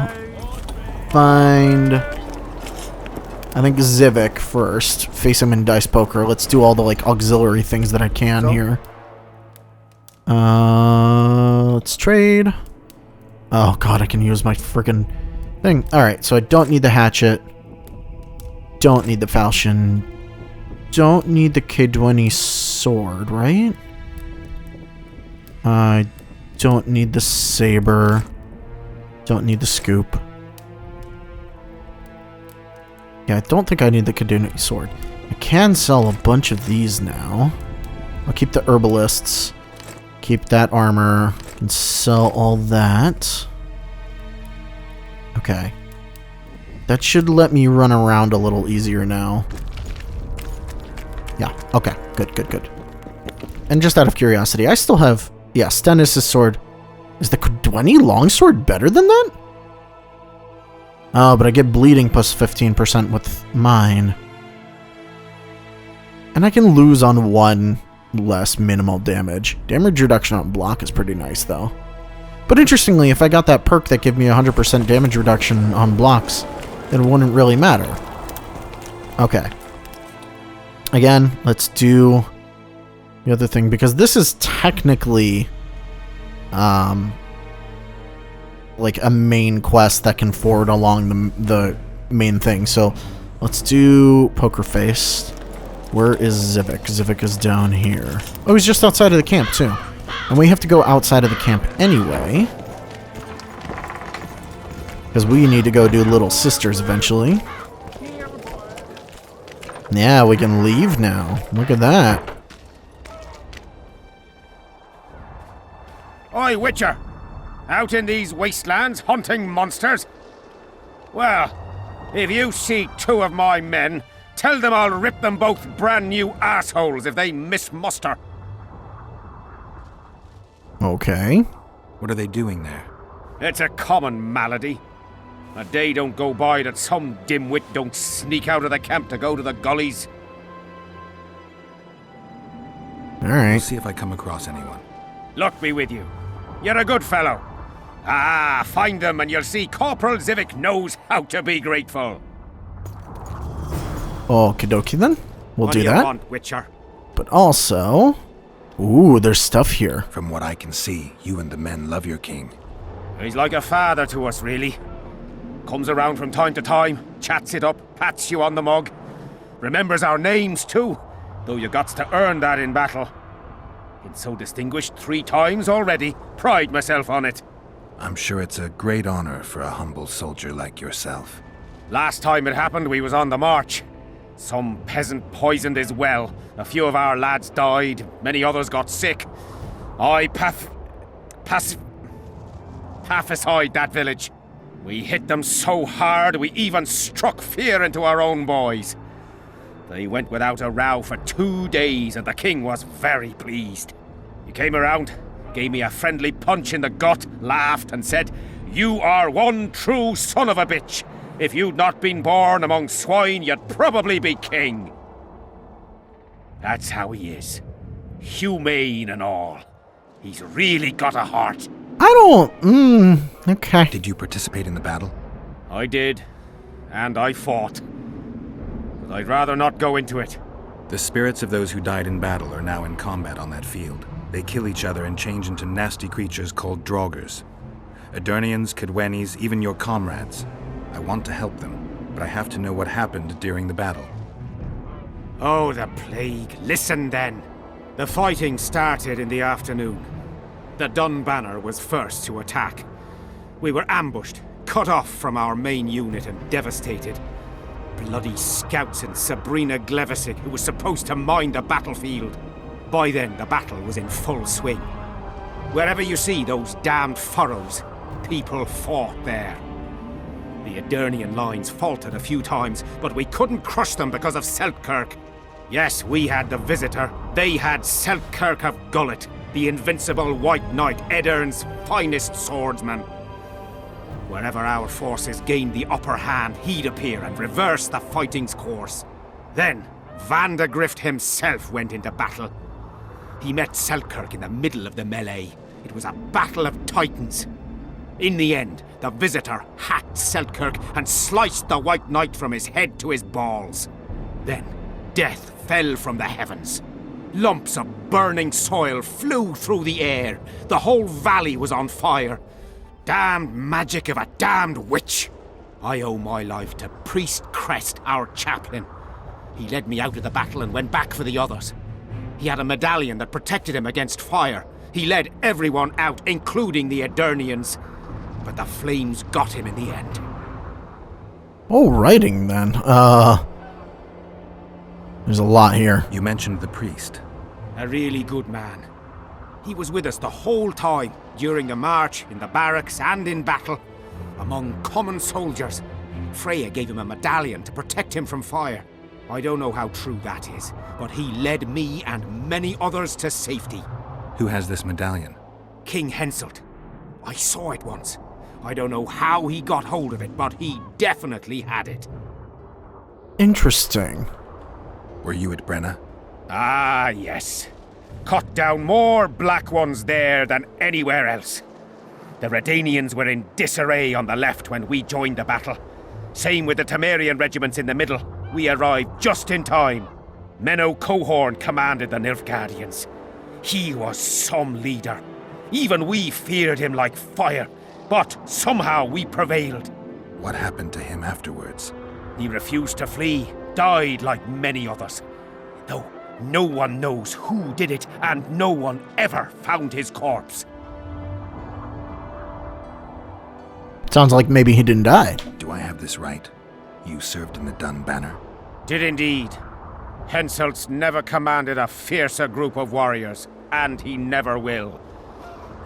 find... I think Zivik first. Face him in dice poker. Let's do all the like auxiliary things that I can here. Let's trade. Oh god, I can use my freaking thing. Alright, so I don't need the hatchet. Don't need the falchion. Don't need the K20 sword, right? I don't need the saber. Don't need the scoop. Yeah, I don't think I need the Kaduni sword. I can sell a bunch of these now. I'll keep the herbalists. Keep that armor. And sell all that. Okay. That should let me run around a little easier now. Yeah, okay. Good, good, good. And just out of curiosity, I still have... Yeah, Stennis' sword. Is the Kadweni longsword better than that? Oh, but I get bleeding plus 15% with mine. And I can lose on one less minimal damage. Damage reduction on block is pretty nice, though. But interestingly, if I got that perk that gave me 100% damage reduction on blocks, then it wouldn't really matter. Okay. Again, let's do the other thing, because this is technically... like a main quest that can forward along the main thing. So let's do Poker Face. Where is Zivik? Zivik is down here. Oh, he's just outside of the camp too. And we have to go outside of the camp anyway. Because we need to go do Little Sisters eventually. Yeah, we can leave now. Look at that. Oi, Witcher! Out in these wastelands hunting monsters? Well, if you see 2 of my men, tell them I'll rip them both brand new assholes if they miss muster. Okay. What are they doing there? It's a common malady. A day don't go by that some dimwit don't sneak out of the camp to go to the gullies. I'll Alright. see if I come across anyone. Luck be with you. You're a good fellow. Ah, find them and you'll see Corporal Zivik knows how to be grateful. Okie dokie then. We'll What do do you that. want, Witcher? But also... Ooh, there's stuff here. From what I can see, you and the men love your king. He's like a father to us, really. Comes around from time to time, chats it up, pats you on the mug. Remembers our names, too, though you gots to earn that in battle. Been so distinguished 3 times already. Pride myself on it. I'm sure it's a great honor for a humble soldier like yourself. Last time it happened, we was on the march. Some peasant poisoned his well. A few of our lads died. Many others got sick. I pacified that village. We hit them so hard, we even struck fear into our own boys. They went without a row for 2 days, and the king was very pleased. He came around, gave me a friendly punch in the gut, laughed, and said, "You are one true son of a bitch. If you'd not been born among swine, you'd probably be king." That's how he is. Humane and all. He's really got a heart. Okay. Did you participate in the battle? I did, and I fought. But I'd rather not go into it. The spirits of those who died in battle are now in combat on that field. They kill each other and change into nasty creatures called Draugrs. Edirnians, Cadwenis, even your comrades. I want to help them, but I have to know what happened during the battle. Oh, the plague. Listen then. The fighting started in the afternoon. The Dun Banner was first to attack. We were ambushed, cut off from our main unit and devastated. Bloody scouts and Sabrina Glevissig, who was supposed to mine the battlefield. By then, the battle was in full swing. Wherever you see those damned furrows, people fought there. The Edirnian lines faltered a few times, but we couldn't crush them because of Selkirk. Yes, we had the Visitor. They had Selkirk of Gullet, the invincible White Knight, Edirn's finest swordsman. Wherever our forces gained the upper hand, he'd appear and reverse the fighting's course. Then, Vandegrift himself went into battle. He met Selkirk in the middle of the melee. It was a battle of titans. In the end, the Visitor hacked Selkirk and sliced the White Knight from his head to his balls. Then, death fell from the heavens. Lumps of burning soil flew through the air. The whole valley was on fire. Damned magic of a damned witch! I owe my life to Priest Crest, our chaplain. He led me out of the battle and went back for the others. He had a medallion that protected him against fire. He led everyone out, including the Edirnians. But the flames got him in the end. Oh, writing then. There's a lot here. You mentioned the priest. A really good man. He was with us the whole time, during the march, in the barracks, and in battle, among common soldiers. Freya gave him a medallion to protect him from fire. I don't know how true that is, but he led me and many others to safety. Who has this medallion? King Henselt. I saw it once. I don't know how he got hold of it, but he definitely had it. Interesting. Were you at Brenna? Ah, yes. Cut down more Black Ones there than anywhere else. The Redanians were in disarray on the left when we joined the battle. Same with the Temerian regiments in the middle. We arrived just in time. Menno Cohorn commanded the Nilfgaardians. He was some leader. Even we feared him like fire, but somehow we prevailed. What happened to him afterwards? He refused to flee, died like many others. Though no one knows who did it, and no one ever found his corpse. Sounds like maybe he didn't die. Do I have this right? You served in the Dun Banner? Did indeed. Henselt's never commanded a fiercer group of warriors, and he never will.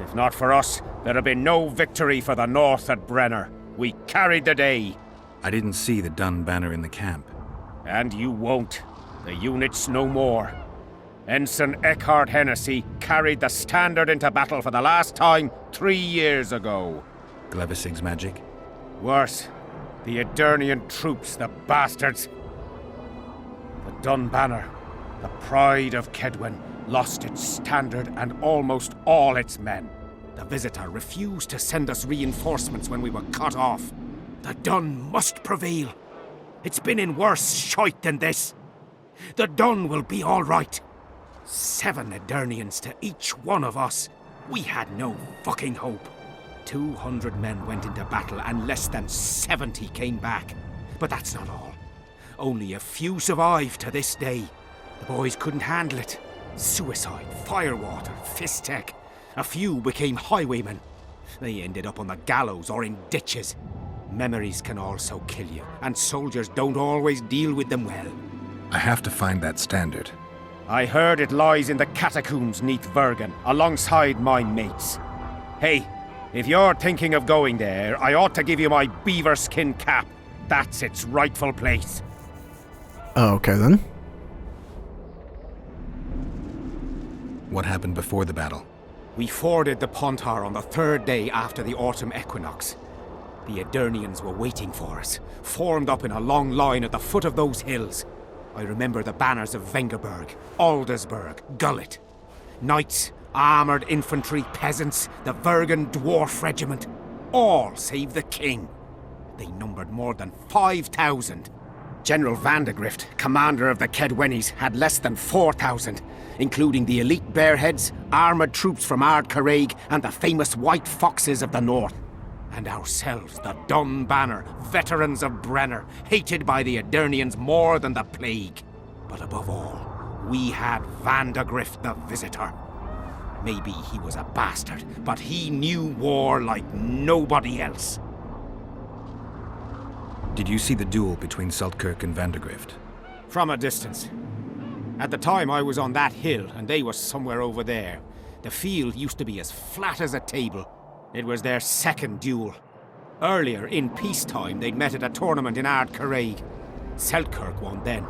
If not for us, there'd have been no victory for the North at Brenner. We carried the day. I didn't see the Dun Banner in the camp. And you won't. The unit's no more. Ensign Eckhard Hennessy carried the standard into battle for the last time 3 years ago. Glevissig's magic? Worse. The Edirnian troops, the bastards. The Dun Banner, the pride of Kedwen, lost its standard and almost all its men. The Visitor refused to send us reinforcements when we were cut off. The Dun must prevail. It's been in worse shite than this. The Dun will be all right. 7 Edirnians to each one of us. We had no fucking hope. 200 men went into battle and less than 70 came back. But that's not all. Only a few survived to this day. The boys couldn't handle it. Suicide, firewater, fistek. A few became highwaymen. They ended up on the gallows or in ditches. Memories can also kill you, and soldiers don't always deal with them well. I have to find that standard. I heard it lies in the catacombs neath Bergen, alongside my mates. Hey, if you're thinking of going there, I ought to give you my beaver skin cap. That's its rightful place. Okay then. What happened before the battle? We forded the Pontar on the 3rd day after the autumn equinox. The Edirnians were waiting for us, formed up in a long line at the foot of those hills. I remember the banners of Vengerberg, Aldersburg, Gullet. Knights, armoured infantry, peasants, the Vergen dwarf regiment. All save the king. They numbered more than 5,000. General Vandegrift, commander of the Kedwennies, had less than 4,000, including the elite Bearheads, armoured troops from Ard Caraig, and the famous White Foxes of the North. And ourselves, the Dun Banner, veterans of Brenner, hated by the Edirnians more than the plague. But above all, we had Vandegrift the Visitor. Maybe he was a bastard, but he knew war like nobody else. Did you see the duel between Seltkirk and Vandegrift? From a distance. At the time I was on that hill, and they were somewhere over there. The field used to be as flat as a table. It was their second duel. Earlier, in peacetime, they'd met at a tournament in Ard Caraig. Seltkirk won then.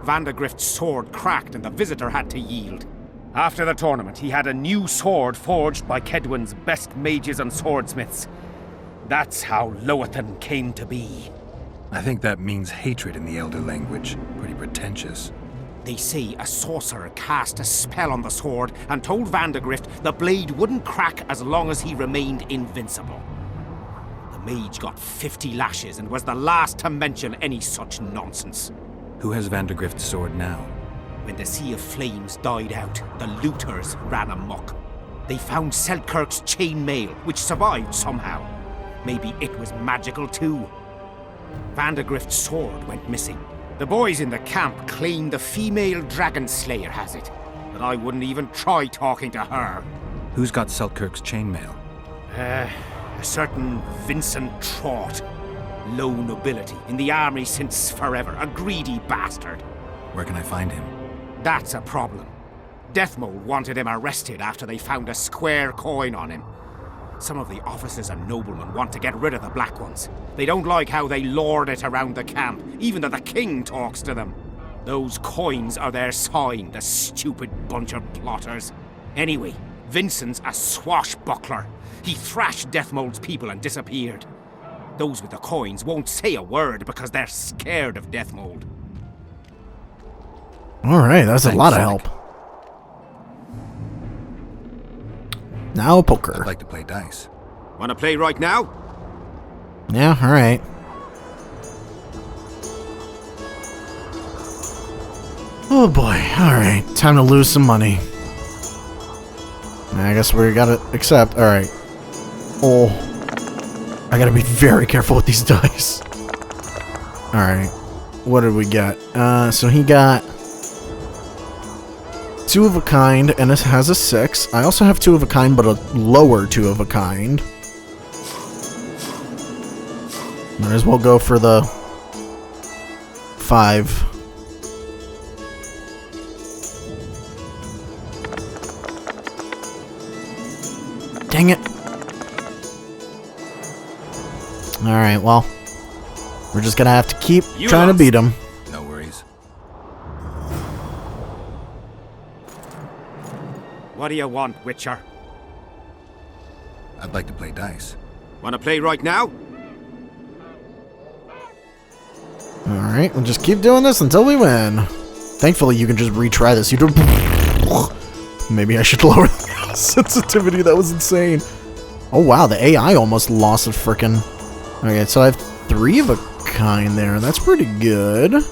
Vandegrift's sword cracked and the Visitor had to yield. After the tournament, he had a new sword forged by Kedwen's best mages and swordsmiths. That's how Loathan came to be. I think that means hatred in the Elder language. Pretty pretentious. They say a sorcerer cast a spell on the sword and told Vandegrift the blade wouldn't crack as long as he remained invincible. The mage got 50 lashes and was the last to mention any such nonsense. Who has Vandegrift's sword now? When the Sea of Flames died out, the looters ran amok. They found Seltkirk's chainmail, which survived somehow. Maybe it was magical too. Vandegrift's sword went missing. The boys in the camp claim the female dragon slayer has it, but I wouldn't even try talking to her. Who's got Seltkirk's chainmail? A certain Vincent Trott. Low nobility, in the army since forever, a greedy bastard. Where can I find him? That's a problem. Deathmold wanted him arrested after they found a square coin on him. Some of the officers and noblemen want to get rid of the Black Ones. They don't like how they lord it around the camp, even though the king talks to them. Those coins are their sign, the stupid bunch of plotters. Anyway, Vincent's a swashbuckler. He thrashed Deathmold's people and disappeared. Those with the coins won't say a word because they're scared of Deathmold. Alright, that's a lot of help. Now poker. I'd like to play dice. Wanna play right now? Yeah, alright. Oh boy, alright. Time to lose some money. I guess we gotta accept. Alright. Oh. I gotta be very careful with these dice. Alright. What did we get? So he got 2 of a kind, and it has a 6. I also have 2 of a kind, but a lower 2 of a kind. Might as well go for the 5. Dang it. Alright, well, we're just gonna have to keep trying to beat him. No worries. What do you want, Witcher? I'd like to play dice. Wanna play right now? Alright, we'll just keep doing this until we win. Thankfully, you can just retry this. You do. Maybe I should lower the sensitivity. That was insane. Oh wow, the AI almost lost a frickin'. Okay, so I have 3 of a kind there. That's pretty good.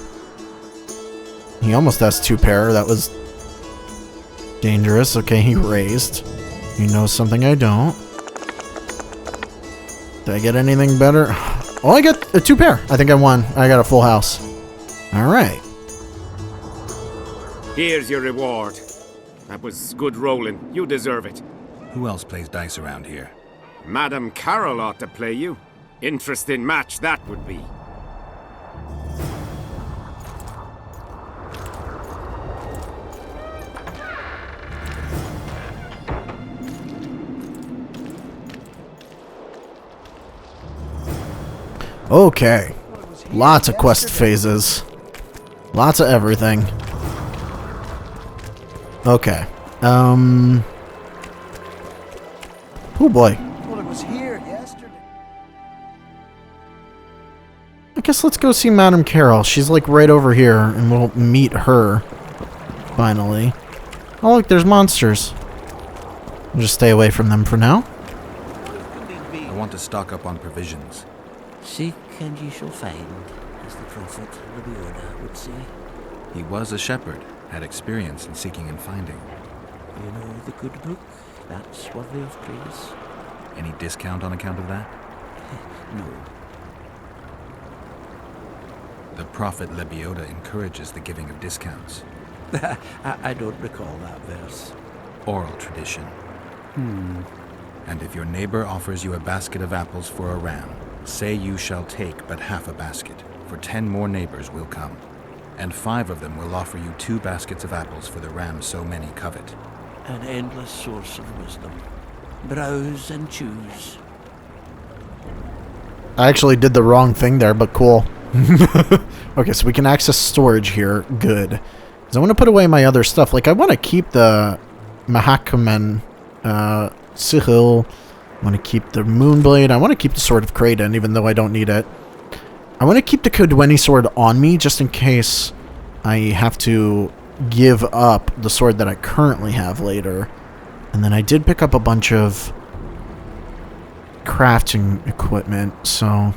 He almost has 2 pair. That was dangerous. Okay, he raised. He knows something I don't. Did I get anything better? Oh, I got a 2 pair. I think I won. I got a full house. Alright. Here's your reward. That was good rolling. You deserve it. Who else plays dice around here? Madam Carol ought to play you. Interesting match that would be. Okay. Lots of quest phases. Lots of everything. Okay. Oh boy. Well, it was here yesterday. I guess let's go see Madame Carol. She's like right over here, and we'll meet her. Finally. Oh look, there's monsters. We'll just stay away from them for now. I want to stock up on provisions. Seek and ye shall find, as the prophet Lebioda would say. He was a shepherd, had experience in seeking and finding. You know the good book? That's worthy of praise. Any discount on account of that? No. The prophet Lebioda encourages the giving of discounts. I don't recall that verse. Oral tradition. And if your neighbor offers you a basket of apples for a ram, say you shall take but half a basket, for 10 more neighbors will come, and 5 of them will offer you 2 baskets of apples for the ram so many covet. An endless source of wisdom. Browse and choose. I actually did the wrong thing there, but cool. Okay, so we can access storage here. Good. Because I want to put away my other stuff. Like, I want to keep the Mahakamen Sihil. I want to keep the Moonblade. I want to keep the Sword of Kraden, even though I don't need it. I want to keep the Kodweni sword on me, just in case I have to give up the sword that I currently have later. And then I did pick up a bunch of crafting equipment, so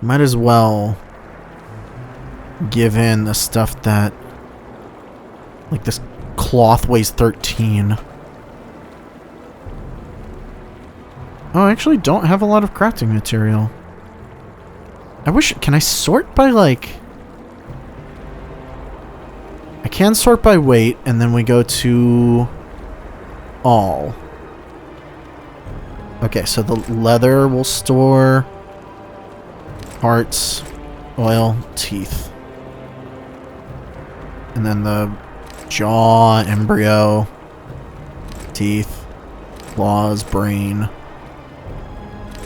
might as well give in the stuff that, like, this cloth weighs 13. Oh, I actually don't have a lot of crafting material. I wish... Can I sort by, like... I can sort by weight, and then we go to... all. Okay, so the leather will store... parts, oil, teeth. And then the jaw, embryo, teeth, claws, brain.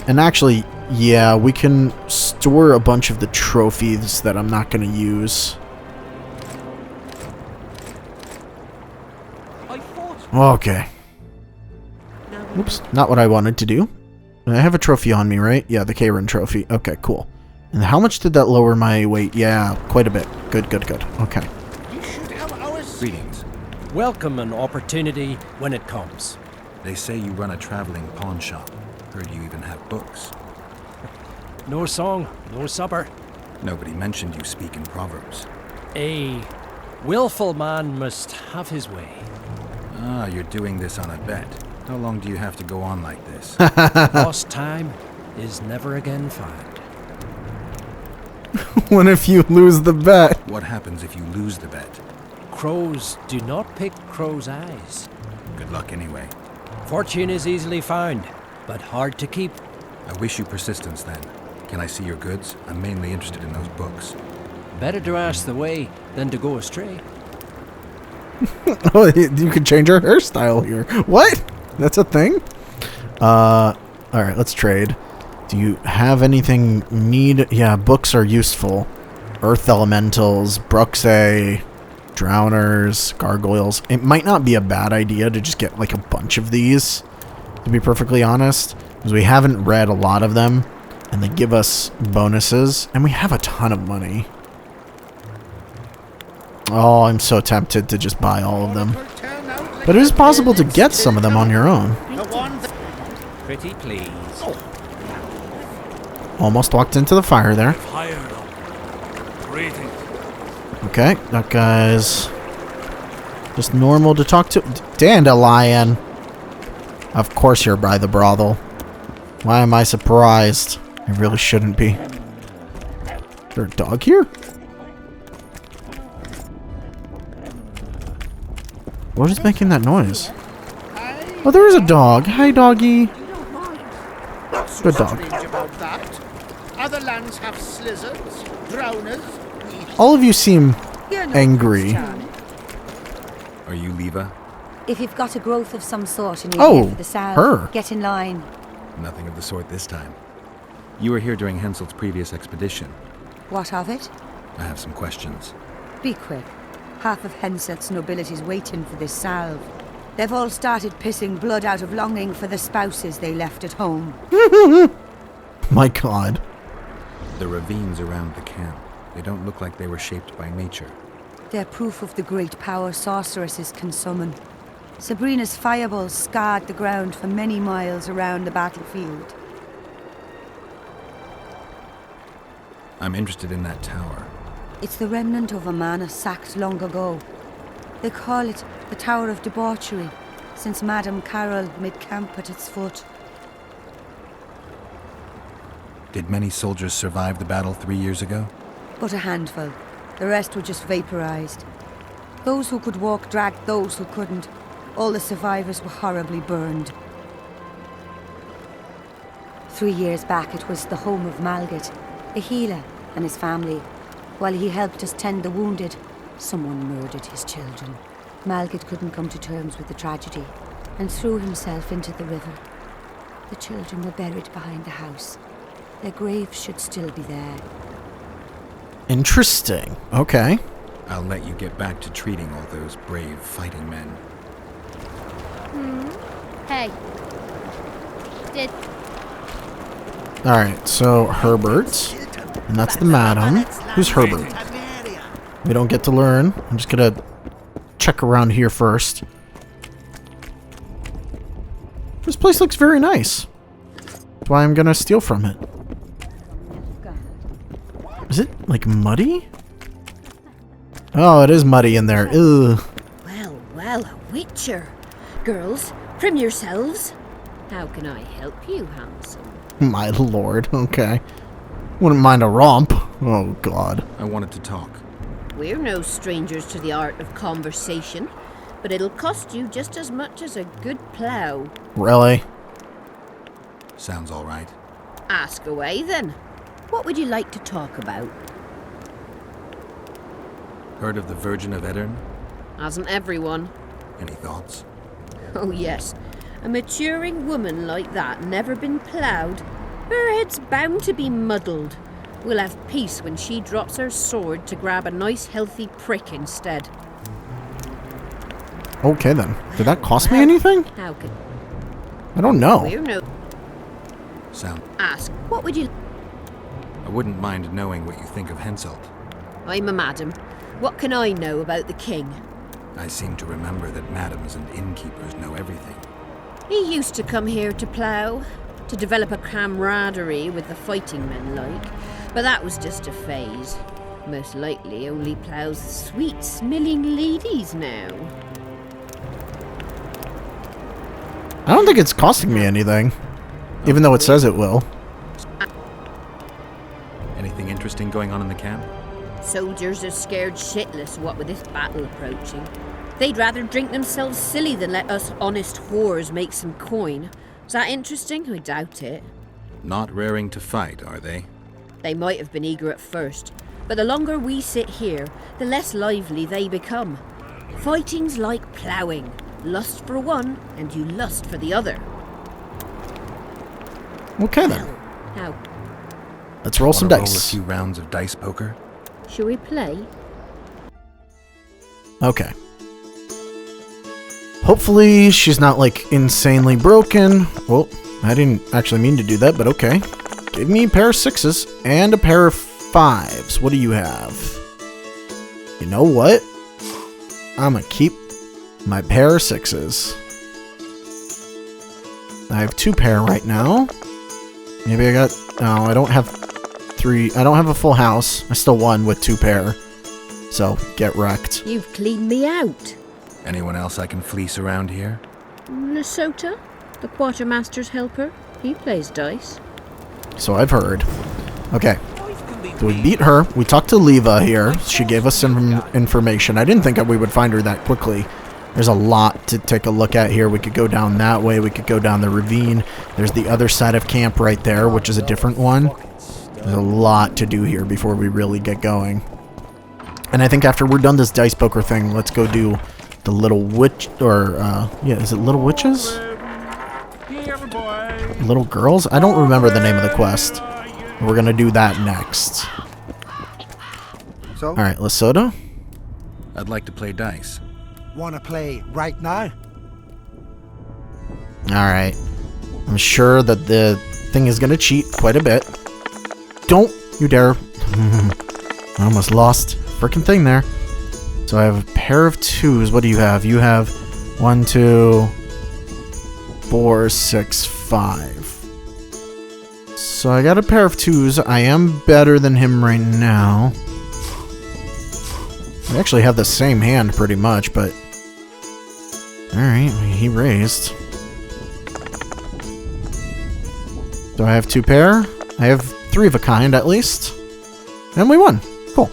And actually, yeah, we can store a bunch of the trophies that I'm not going to use. Okay. Oops, not what I wanted to do. I have a trophy on me, right? Yeah, the Karen trophy. Okay, cool. And how much did that lower my weight? Yeah, quite a bit. Good, good, good. Okay. Greetings. Welcome an opportunity when it comes. They say you run a traveling pawn shop. Heard you even have books. No song, no supper. Nobody mentioned you speak in proverbs. A willful man must have his way. Ah, you're doing this on a bet. How long do you have to go on like this? Lost time is never again found. What if you lose the bet? What happens if you lose the bet? Crows do not pick crows' eyes. Good luck anyway. Fortune is easily found, but hard to keep. I wish you persistence then. Can I see your goods? I'm mainly interested in those books. Better to ask the way than to go astray. Oh, you can change our hairstyle here. What? That's a thing? Alright, let's trade. Do you have anything need? Yeah, books are useful. Earth Elementals, Bruxae, Drowners, Gargoyles. It might not be a bad idea to just get like a bunch of these, to be perfectly honest, because we haven't read a lot of them, and they give us bonuses, and we have a ton of money. Oh, I'm so tempted to just buy all of them. But it is possible to get some of them on your own. Pretty please. Almost walked into the fire there. Greetings. Okay, that guy's just normal to talk to. Dandelion. Of course you're by the brothel. Why am I surprised? I really shouldn't be. Is there a dog here? What is making that noise? Oh, there is a dog. Hi, doggy. Good dog. Other lands have slizzards, drowners. All of you seem angry. Are you Leva? If you've got a growth of some sort and you're Oh, here for the south, her. get in line. Nothing of the sort this time. You were here during Henselt's previous expedition. What of it? I have some questions. Be quick. Half of Henselt's nobility's waiting for this salve. They've all started pissing blood out of longing for the spouses they left at home. My God. The ravines around the camp, they don't look like they were shaped by nature. They're proof of the great power sorceresses can summon. Sabrina's fireballs scarred the ground for many miles around the battlefield. I'm interested in that tower. It's the remnant of a manor sacked long ago. They call it the Tower of Debauchery, since Madame Carol made camp at its foot. Did many soldiers survive the battle 3 years ago? But a handful. The rest were just vaporized. Those who could walk dragged those who couldn't. All the survivors were horribly burned. 3 years back, it was the home of Malgat, a healer, and his family. While he helped us tend the wounded, someone murdered his children. Malgat couldn't come to terms with the tragedy and threw himself into the river. The children were buried behind the house. Their graves should still be there. Interesting. Okay. I'll let you get back to treating all those brave fighting men. Hey. Did... Alright, so Herbert. And that's the madam. Who's Herbert? We don't get to learn. I'm just gonna check around here first. This place looks very nice. That's why I'm gonna steal from it. Is it, like, muddy? Oh, it is muddy in there. Ugh. Well, a witcher. Girls, trim yourselves. How can I help you, handsome? My lord, okay. Wouldn't mind a romp. Oh, God. I wanted to talk. We're no strangers to the art of conversation, but it'll cost you just as much as a good plough. Really? Sounds all right. Ask away, then. What would you like to talk about? Heard of the Virgin of Aedirn? Hasn't everyone? Any thoughts? Oh, yes. A maturing woman like that never been ploughed. Her head's bound to be muddled. We'll have peace when she drops her sword to grab a nice healthy prick instead. Okay, then. Did that cost me anything? How could... I don't know. We're no... Sound. Ask, what would you... I wouldn't mind knowing what you think of Henselt. I'm a madam. What can I know about the king? I seem to remember that madams and innkeepers know everything. He used to come here to plough, to develop a camaraderie with the fighting men like, but that was just a phase. Most likely only ploughs sweet, smelling ladies now. I don't think it's costing me anything. Even though it says it will. Anything interesting going on in the camp? Soldiers are scared shitless what with this battle approaching. They'd rather drink themselves silly than let us honest whores make some coin. Is that interesting? I doubt it. Not raring to fight, are they? They might have been eager at first, but the longer we sit here, the less lively they become. Fighting's like ploughing. Lust for one, and you lust for the other. Okay, then. How? Let's roll some Roll a dice. few rounds of dice poker? Shall we play? Okay. Hopefully she's not, like, insanely broken. Well, I didn't actually mean to do that, but okay. Give me a pair of 6s and a pair of 5s. What do you have? You know what? I'm gonna keep my pair of 6s. I have 2 pair right now. Maybe I got... No, I don't have 3... I don't have a full house. I still won with 2 pair. So, get wrecked. You've cleaned me out. Anyone else I can fleece around here? Lesota, the quartermaster's helper. He plays dice. So I've heard. Okay. So we beat her. We talked to Leva here. She gave us some information. I didn't think that we would find her that quickly. There's a lot to take a look at here. We could go down that way. We could go down the ravine. There's the other side of camp right there, which is a different one. There's a lot to do here before we really get going. And I think after we're done this dice poker thing, let's go do the little witch, or, yeah, is it little witches? Little girls? I don't remember the name of the quest. We're gonna do that next. So? Alright, Lesota? I'd like to play dice. Wanna play right now? Alright. I'm sure that the thing is going to cheat quite a bit. Don't you dare. I almost lost frickin' thing there. So I have a pair of 2s. What do you have? You have 1, 2, 4, 6, 5. So I got a pair of 2s. I am better than him right now. We actually have the same hand pretty much, but... Alright, he raised. Do I have 2 pair? I have 3 of a kind at least. And we won. Cool.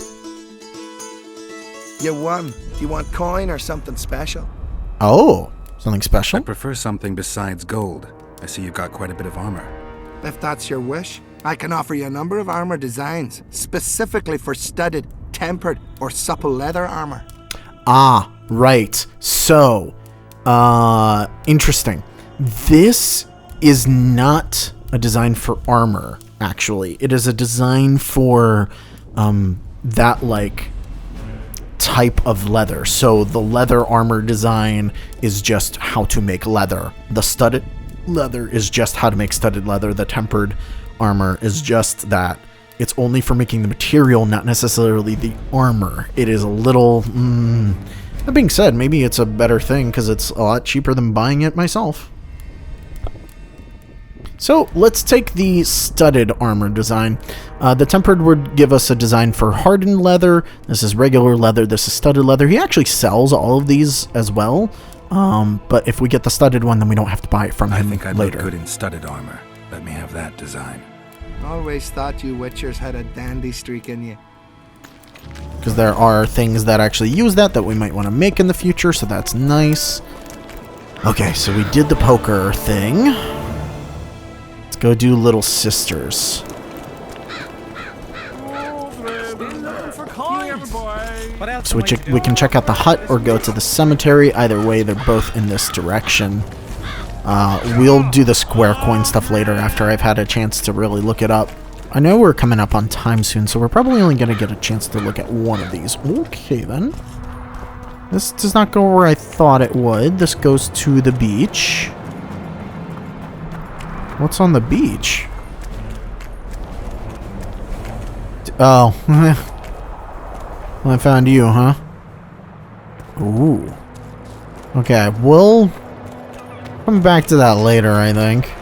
You won. Do you want coin or something special? Oh, something special? I prefer something besides gold. I see you've got quite a bit of armor. If that's your wish, I can offer you a number of armor designs, specifically for studded, tempered, or supple leather armor. Ah, right. So, interesting. This is not a design for armor, actually. It is a design for, that, like, type of leather. So the leather armor design is just how to make leather. The studded leather is just how to make studded leather. The tempered armor is just that. It's only for making the material, not necessarily the armor. It is a little... that being said, maybe it's a better thing because it's a lot cheaper than buying it myself. So let's take the studded armor design. The tempered would give us a design for hardened leather. This is regular leather. This is studded leather. He actually sells all of these as well. But if we get the studded one, then we don't have to buy it from him later. I think I'd look good in studded armor. Let me have that design. Always thought you witchers had a dandy streak in you. Because there are things that actually use that we might want to make in the future, so that's nice. Okay, so we did the poker thing. Let's go do Little Sisters. So we can check out the hut or go to the cemetery. Either way, they're both in this direction. We'll do the square coin stuff later after I've had a chance to really look it up. I know we're coming up on time soon, so we're probably only going to get a chance to look at one of these. Okay, then. This does not go where I thought it would. This goes to the beach. What's on the beach? Oh. Well, I found you, huh? Ooh. Okay, we'll come back to that later, I think.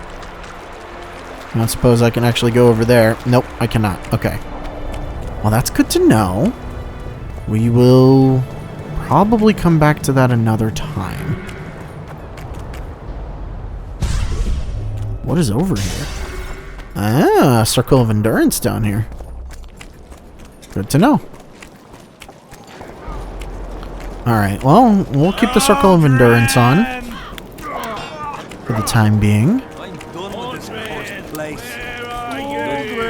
I don't suppose I can actually go over there. Nope, I cannot. Okay. Well, that's good to know. We will probably come back to that another time. What is over here? Ah, Circle of Endurance down here. Good to know. Alright, well, we'll keep the Circle of Endurance on for the time being.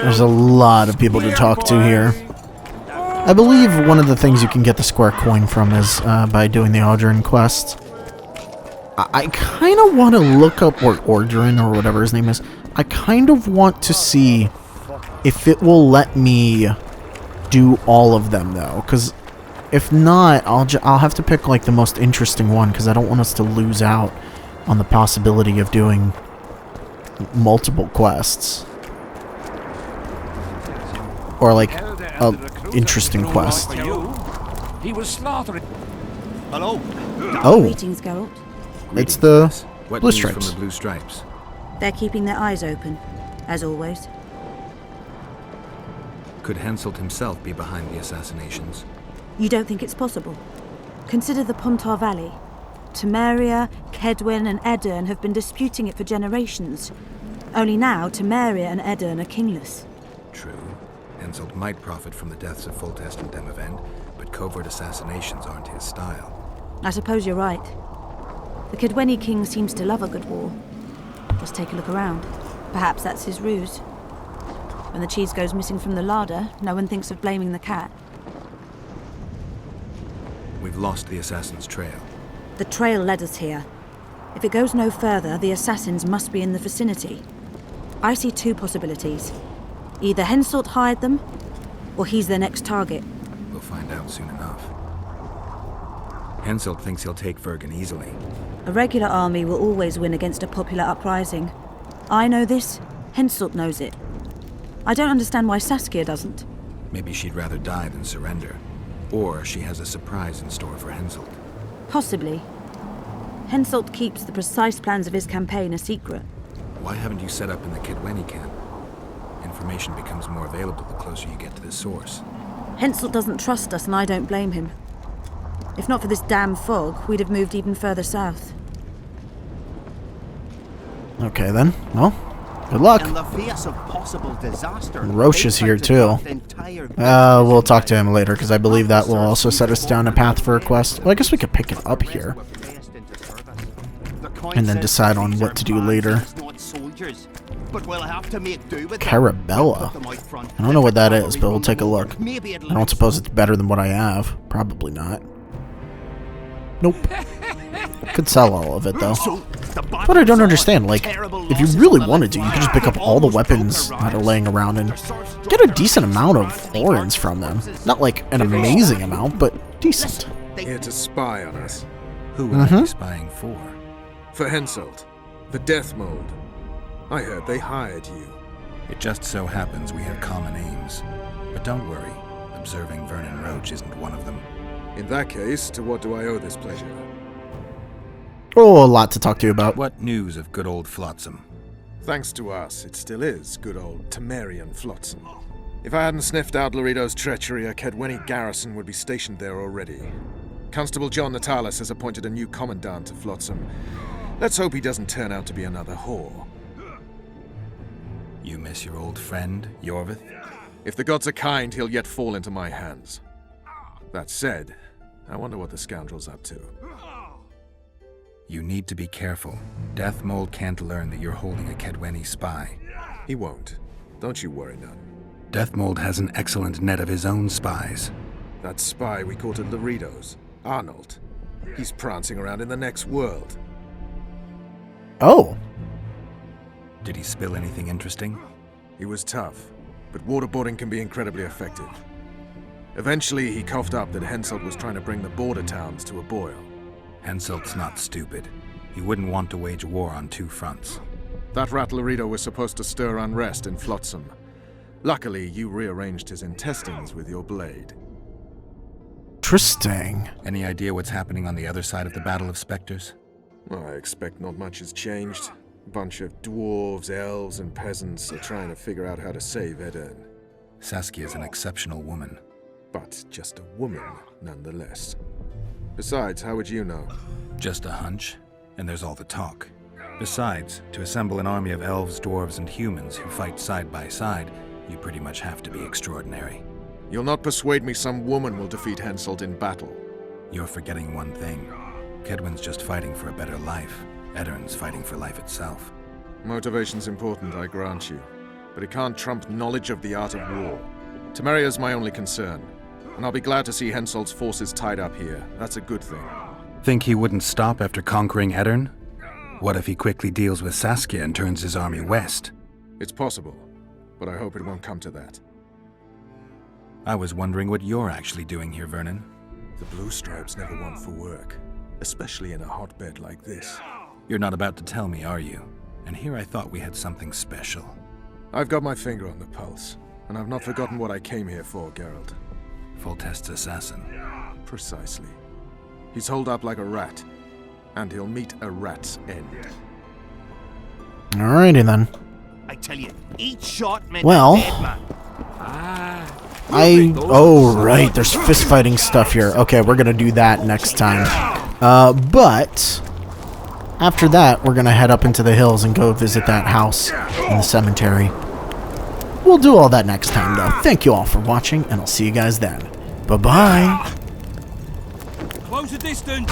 There's a lot of people to talk to here. I believe one of the things you can get the square coin from is by doing the Aldrin quest. I kind of want to look up, or Ordrin, or whatever his name is. I kind of want to see if it will let me do all of them, though. Because if not, I'll have to pick like the most interesting one, because I don't want us to lose out on the possibility of doing multiple quests. Or like a interesting quest. He was slaughtering. Hello. Oh. Greetings, Geralt. It's the What Blue news Stripes. from the Blue Stripes? They're keeping their eyes open, as always. Could Henselt himself be behind the assassinations? You don't think it's possible? Consider the Pontar Valley. Temeria, Kedwin, and Edirn have been disputing it for generations. Only now, Temeria and Edirn are kingless. True. Henselt might profit from the deaths of Foltest and Demavend, but covert assassinations aren't his style. I suppose you're right. The Kedweni king seems to love a good war. Just take a look around. Perhaps that's his ruse. When the cheese goes missing from the larder, no one thinks of blaming the cat. We've lost the assassin's trail. The trail led us here. If it goes no further, the assassins must be in the vicinity. I see two possibilities. Either Henselt hired them, or he's their next target. We'll find out soon enough. Henselt thinks he'll take Vergen easily. A regular army will always win against a popular uprising. I know this, Henselt knows it. I don't understand why Saskia doesn't. Maybe she'd rather die than surrender. Or she has a surprise in store for Henselt. Possibly. Henselt keeps the precise plans of his campaign a secret. Why haven't you set up in the Kedweni camp? Information becomes more available the closer you get to the source. Henselt doesn't trust us, and I don't blame him. If not for this damn fog, we'd have moved even further south. Okay then. Well, good luck. In the face of possible disaster, Roche is here too. We'll talk to him later because I believe that will also set us down a path for a quest. Well, I guess we could pick it up here and then decide on what to do later. Carabella. I don't know what that is, but we'll take a look. I don't suppose it's better than what I have. Probably not. Nope. Could sell all of it though. But I don't understand, like, if you really wanted to, you could just pick up all the weapons that are laying around and get a decent amount of florins from them. Not like an amazing amount, but decent. Here to spy on us. Who would I be spying for? For Henselt, the Death Mold. I heard they hired you. It just so happens we have common aims. But don't worry, observing Vernon Roach isn't one of them. In that case, to what do I owe this pleasure? Oh, a lot to talk to you about. What news of good old Flotsam? Thanks to us, it still is good old Temerian Flotsam. If I hadn't sniffed out Laredo's treachery, a Kedweni garrison would be stationed there already. Constable John Natalis has appointed a new commandant to Flotsam. Let's hope he doesn't turn out to be another whore. You miss your old friend, Yorvith? If the gods are kind, he'll yet fall into my hands. That said, I wonder what the scoundrel's up to. You need to be careful. Death Mold can't learn that you're holding a Kedweni spy. He won't. Don't you worry none. Death Mold has an excellent net of his own spies. That spy we caught at Laredo's, Arnold. He's prancing around in the next world. Oh. Did he spill anything interesting? He was tough, but waterboarding can be incredibly effective. Eventually, he coughed up that Henselt was trying to bring the border towns to a boil. Henselt's not stupid. He wouldn't want to wage war on two fronts. That rat Laredo was supposed to stir unrest in Flotsam. Luckily, you rearranged his intestines with your blade. Interesting. Any idea what's happening on the other side of the Battle of Spectres? Well, I expect not much has changed. A bunch of dwarves, elves, and peasants are trying to figure out how to save Edirn. Saskia's an exceptional woman. But just a woman, nonetheless. Besides, how would you know? Just a hunch, and there's all the talk. Besides, to assemble an army of elves, dwarves, and humans who fight side by side, you pretty much have to be extraordinary. You'll not persuade me some woman will defeat Henselt in battle. You're forgetting one thing. Kedwen's just fighting for a better life. Edirn's fighting for life itself. Motivation's important, I grant you. But it can't trump knowledge of the art of war. Temeria's my only concern. And I'll be glad to see Henselt's forces tied up here. That's a good thing. Think he wouldn't stop after conquering Edirn? What if he quickly deals with Saskia and turns his army west? It's possible, but I hope it won't come to that. I was wondering what you're actually doing here, Vernon. The Blue Stripes never want for work, especially in a hotbed like this. You're not about to tell me, are you? And here I thought we had something special. I've got my finger on the pulse, and I've not forgotten what I came here for, Geralt. Foltest's assassin. Precisely. He's holed up like a rat, and he'll meet a rat's end. Alrighty then. I tell you, each shot meant well, a dead man. oh right, there's fist fighting stuff here. Okay, we're gonna do that next time. But after that, we're gonna head up into the hills and go visit that house in the cemetery. We'll do all that next time, though. Thank you all for watching, and I'll see you guys then. Bye-bye. Close the distance.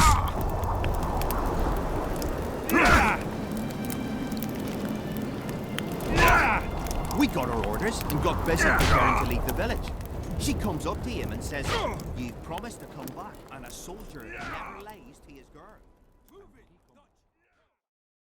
We got our orders and got busy preparing to leave the village. She comes up to him and says, "You've promised to come back, and a soldier never lies."